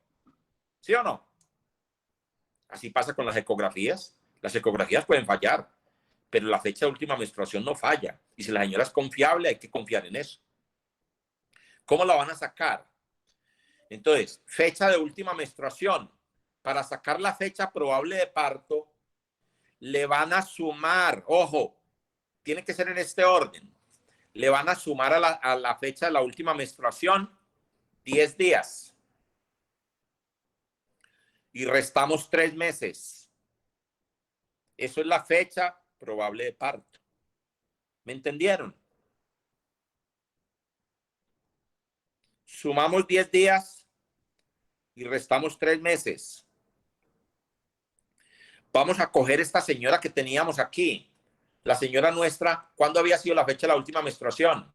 ¿Sí o no? Así pasa con las ecografías. Las ecografías pueden fallar, pero la fecha de última menstruación no falla. Y si la señora es confiable, hay que confiar en eso. ¿Cómo la van a sacar? Entonces, fecha de última menstruación. Para sacar la fecha probable de parto, le van a sumar, ojo, tiene que ser en este orden. Le van a sumar a la fecha de la última menstruación 10 días. Y restamos 3 meses. Eso es la fecha probable de parto. ¿Me entendieron? Sumamos 10 días y restamos 3 meses. Vamos a coger esta señora que teníamos aquí. La señora nuestra, ¿cuándo había sido la fecha de la última menstruación?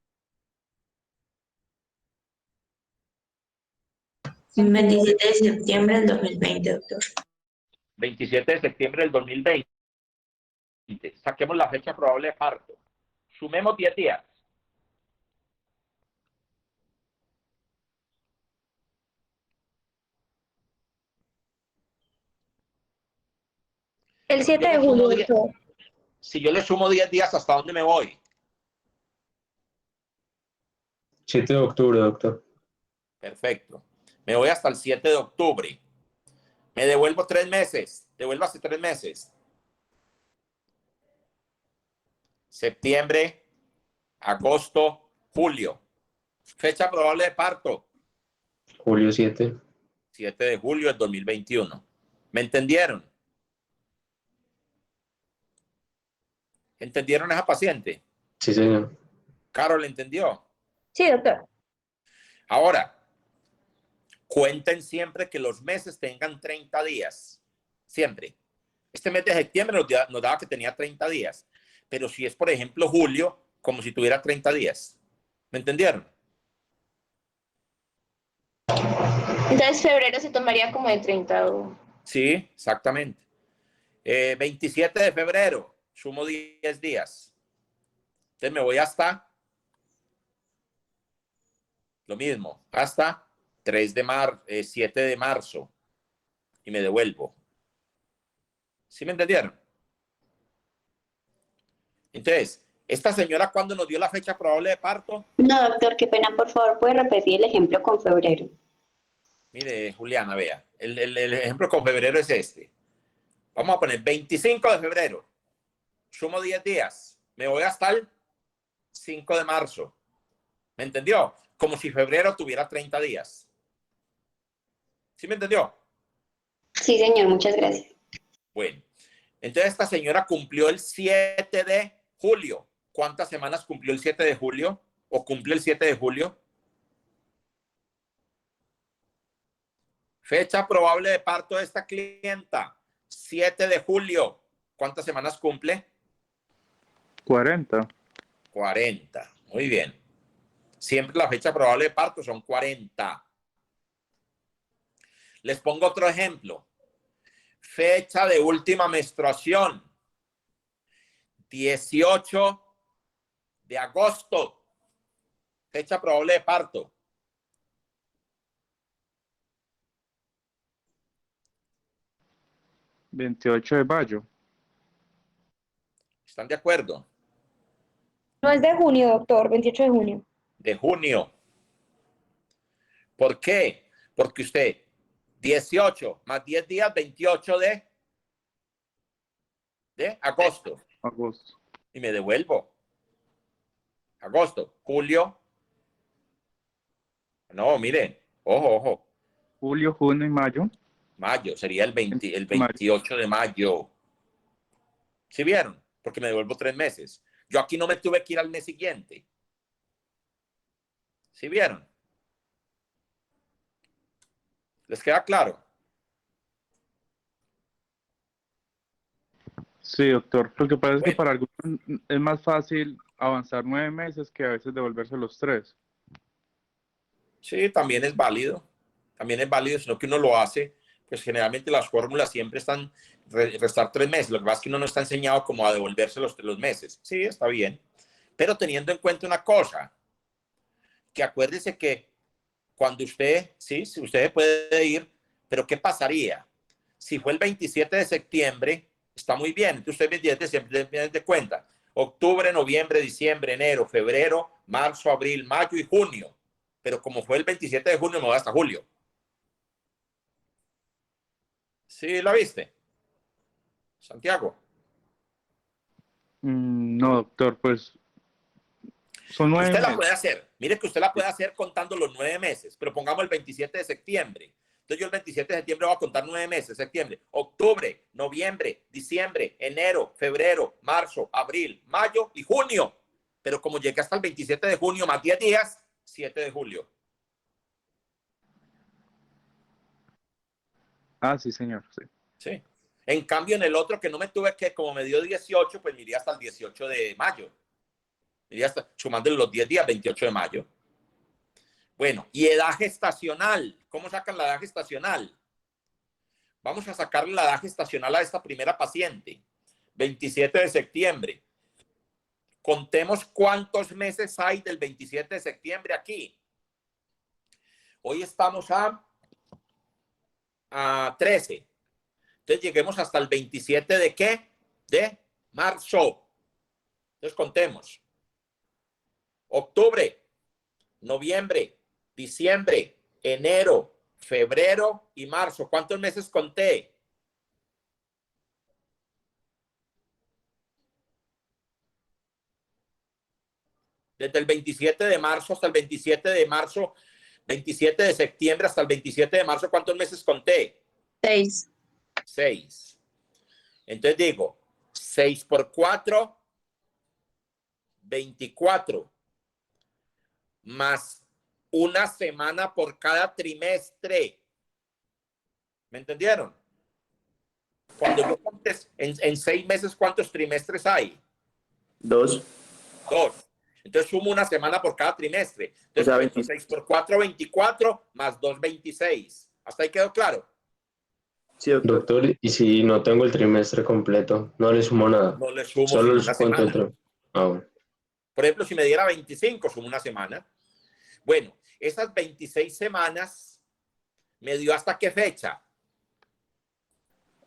27 de septiembre del 2020, doctor. 27 de septiembre del 2020. Saquemos la fecha probable de parto. Sumemos 10 días. El 7 de julio, doctor. Si yo le sumo 10 días, ¿hasta dónde me voy? 7 de octubre, doctor. Perfecto. Me voy hasta el 7 de octubre. Me devuelvo 3 meses. Devuelvo hace 3 meses. Septiembre, agosto, julio. Fecha probable de parto. Julio 7. 7 de julio del 2021. ¿Me entendieron? ¿Entendieron a esa paciente? Sí, señor. ¿Carol entendió? Sí, doctor. Ahora, cuenten siempre que los meses tengan 30 días. Siempre. Este mes de septiembre nos daba que tenía 30 días. Pero si es, por ejemplo, julio, como si tuviera 30 días. ¿Me entendieron? Entonces febrero se tomaría como de 30 o... Sí, exactamente. 27 de febrero, sumo 10 días. Entonces me voy hasta lo mismo, hasta 7 de marzo y me devuelvo. ¿Sí me entendieron? Entonces, esta señora, ¿cuándo nos dio la fecha probable de parto? No, doctor, qué pena, por favor, ¿puede repetir el ejemplo con febrero? Mire, Juliana, vea, el ejemplo con febrero es este. Vamos a poner 25 de febrero, sumo 10 días, me voy hasta el 5 de marzo. ¿Me entendió? Como si febrero tuviera 30 días. ¿Sí me entendió? Sí, señor, muchas gracias. Bueno, entonces esta señora cumplió el 7 de julio. ¿Cuántas semanas cumplió el 7 de julio? ¿O cumple el 7 de julio? Fecha probable de parto de esta clienta, 7 de julio. ¿Cuántas semanas cumple? 40. 40. Muy bien. Siempre la fecha probable de parto son 40. Les pongo otro ejemplo. Fecha de última menstruación, 18 de agosto. Fecha probable de parto. ¿28 de mayo? ¿Están de acuerdo? No es de junio, doctor, 28 de junio. De junio. ¿Por qué? Porque usted, 18 más 10 días, 28 de agosto. Agosto. Y me devuelvo. Agosto, julio. No, miren, ojo. Julio, junio y mayo. Mayo, sería el 28 de mayo. ¿Sí vieron? Porque me devuelvo 3 meses. Yo aquí no me tuve que ir al mes siguiente. ¿Sí vieron? ¿Les queda claro? Sí, doctor. Lo que pasa es que Bueno. para algunos es más fácil avanzar 9 meses que a veces devolverse los 3. Sí, también es válido. También es válido, sino que uno lo hace, pues generalmente las fórmulas siempre están restar 3 meses. Lo que pasa es que uno no está enseñado como a devolverse los meses. Sí, está bien. Pero teniendo en cuenta una cosa, que acuérdese que cuando usted, sí, si usted puede ir, pero ¿qué pasaría? Si fue el 27 de septiembre, está muy bien. Entonces usted siempre tiene de cuenta. Octubre, noviembre, diciembre, enero, febrero, marzo, abril, mayo y junio. Pero como fue el 27 de junio, me voy hasta julio. ¿Sí la viste? Santiago. No, doctor, pues son 9 Usted la meses. puede hacer. Mire que usted la puede hacer contando los 9 meses, pero pongamos el 27 de septiembre. Entonces yo el 27 de septiembre voy a contar 9 meses. Septiembre, octubre, noviembre, diciembre, enero, febrero, marzo, abril, mayo y junio. Pero como llegué hasta el 27 de junio más 10 días, 7 de julio. Ah, sí, señor, sí. Sí. En cambio, en el otro que no me tuve que, como me dio 18, pues me iría hasta el 18 de mayo. Me iría hasta, sumándole los 10 días, 28 de mayo. Bueno, y edad gestacional. ¿Cómo sacan la edad gestacional? Vamos a sacarle la edad gestacional a esta primera paciente. 27 de septiembre. Contemos cuántos meses hay del 27 de septiembre aquí. Hoy estamos a 13. Entonces lleguemos hasta el 27 de ¿qué? De marzo. Entonces contemos. Octubre, noviembre, diciembre, enero, febrero y marzo. ¿Cuántos meses conté? Desde el 27 de marzo hasta el 27 de marzo, 27 de septiembre hasta el 27 de marzo, ¿cuántos meses conté? 6. 6. Entonces digo, 6 por 4, 24, más una semana por cada trimestre. ¿Me entendieron? Cuando yo contes en 6 meses, ¿cuántos trimestres hay? 2. 2. Entonces sumo una semana por cada trimestre. Entonces, O sea, 26 por 4, 24, más 2, 26. ¿Hasta ahí quedó claro? Sí, doctor. Doctor, y si no tengo el trimestre completo, no le sumo nada. No le sumo Solo sino les una cuento el semana. bueno. Por ejemplo, si me diera 25, sumo una semana. Bueno, esas 26 semanas me dio ¿hasta qué fecha?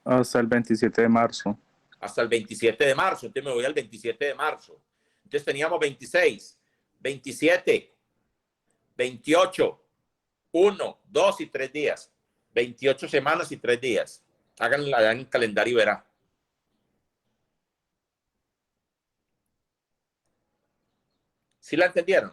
Hasta el 27 de marzo. Hasta el 27 de marzo. Entonces me voy al 27 de marzo. Entonces teníamos 26, 27, 28, 1, 2 y 3 días. 28 semanas y 3 días. Háganla en el calendario y verá. ¿Sí la entendieron?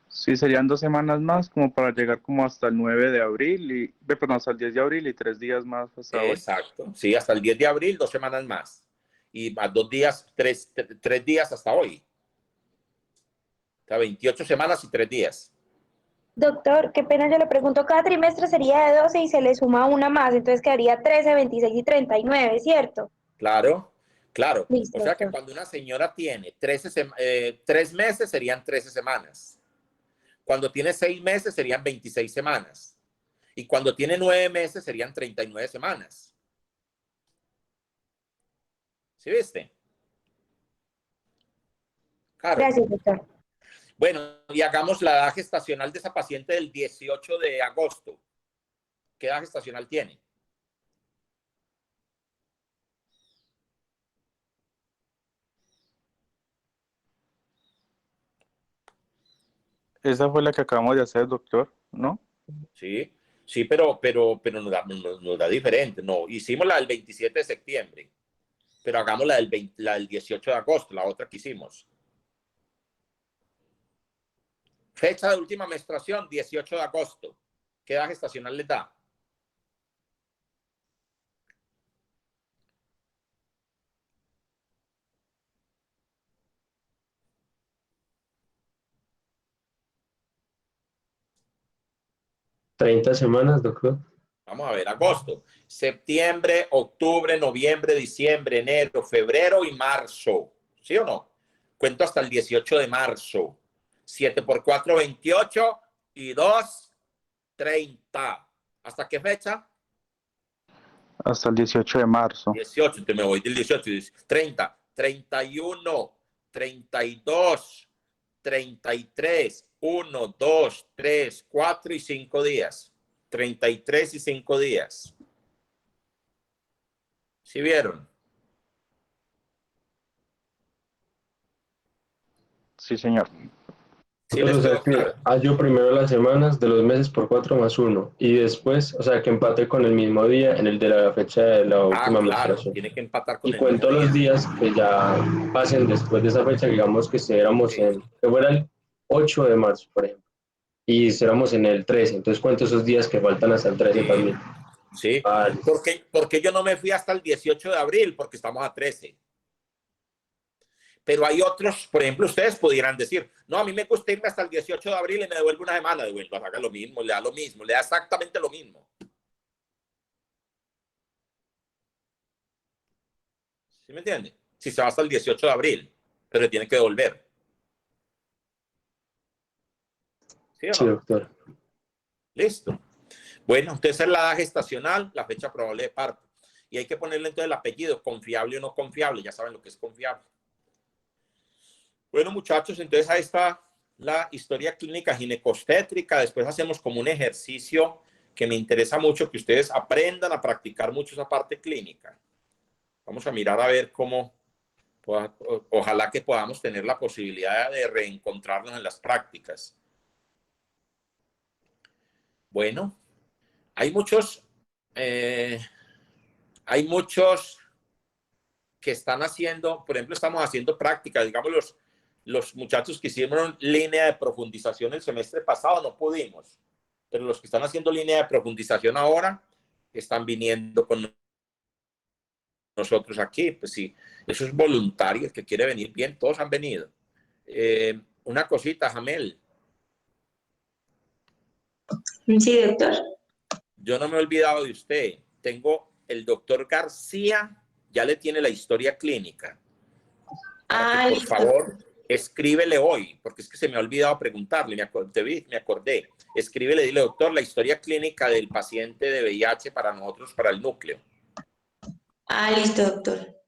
Sí, serían 2 semanas más como para llegar como hasta el 9 de abril perdón, hasta el 10 de abril y 3 días más hasta hoy. Exacto. Sí, hasta el 10 de abril, 2 semanas más. Y más 2 días, 3 días hasta hoy. O sea, 28 semanas y 3 días. Doctor, qué pena, yo le pregunto, cada trimestre sería de 12 y se le suma una más, entonces quedaría 13, 26 y 39, ¿cierto? Claro, claro. Listo, O sea que doctor. cuando una señora tiene 3 meses serían 13 semanas. Cuando tiene 6 meses serían 26 semanas. Y cuando tiene 9 meses serían 39 semanas. ¿Sí viste? Claro. Gracias, doctor. Bueno, y hagamos la edad gestacional de esa paciente del 18 de agosto. ¿Qué edad gestacional tiene? Esa fue la que acabamos de hacer, doctor, ¿no? Sí, sí, pero nos da diferente. No, hicimos la del 27 de septiembre, pero hagamos la del 18 de agosto, la otra que hicimos. Fecha de última menstruación, 18 de agosto. ¿Qué edad gestacional les da? ¿30 semanas, doctor? Vamos a ver, agosto, septiembre, octubre, noviembre, diciembre, enero, febrero y marzo. ¿Sí o no? Cuento hasta el 18 de marzo. 7 por 4, 28 y 2, 30. ¿Hasta qué fecha? Hasta el 18 de marzo. 18, entonces me voy del 18, 30, 31, 32, 33, 1, 2, 3, 4 y 5 días. 33 y 5 días. ¿Sí vieron? Sí, señor. ¿Sí Doctor, les o sea quedó que claro? hallo primero las semanas de los meses por 4 más 1 y después, o sea que empate con el mismo día en el de la fecha de la última Claro, menstruación. tiene que empatar con Y el mismo cuento los día. días que ya pasen después de esa fecha, digamos que estuviéramos Sí. que fuera el 8 de marzo, por ejemplo, y estuviéramos en el 13, entonces cuento esos días que faltan hasta el 13 también. Sí. Vale. Porque yo no me fui hasta el 18 de abril, porque estamos a 13. Pero hay otros, por ejemplo, ustedes pudieran decir, no, a mí me gusta irme hasta el 18 de abril y me devuelvo una semana. Devuelvo, haga lo mismo, le da lo mismo, le da exactamente lo mismo. ¿Sí me entiende? Si se va hasta el 18 de abril, pero tiene que devolver. ¿Sí o Sí, no? doctor. Listo. Bueno, entonces es la edad gestacional, la fecha probable de parto. Y hay que ponerle entonces el apellido, confiable o no confiable. Ya saben lo que es confiable. Bueno, muchachos, entonces ahí está la historia clínica ginecostétrica. Después hacemos como un ejercicio que me interesa mucho que ustedes aprendan a practicar mucho esa parte clínica. Vamos a mirar a ver cómo, ojalá que podamos tener la posibilidad de reencontrarnos en las prácticas. Bueno, hay muchos que están haciendo, por ejemplo, estamos haciendo prácticas, digamos, Los muchachos que hicieron línea de profundización el semestre pasado no pudimos, pero los que están haciendo línea de profundización ahora están viniendo con nosotros aquí. Pues sí, eso es voluntario, el que quiere venir bien, todos han venido. Una cosita, Jamel. Sí, doctor. Yo no me he olvidado de usted. Tengo el doctor García, ya le tiene la historia clínica. Por favor, escríbele hoy, porque es que se me ha olvidado preguntarle, me acordé. Escríbele, dile, doctor, la historia clínica del paciente de VIH para nosotros, para el núcleo. Listo, doctor.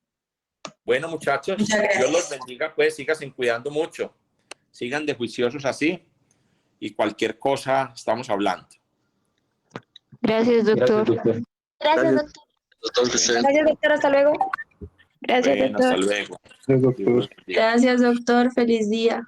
Bueno, muchachos, Dios los bendiga, pues síganse cuidando mucho. Sigan de juiciosos así y cualquier cosa estamos hablando. Gracias, doctor. Gracias, doctor. Gracias, doctor. Hasta luego. Gracias, Bueno, doctor. hasta luego. Gracias, doctor. Gracias, doctor. Feliz día.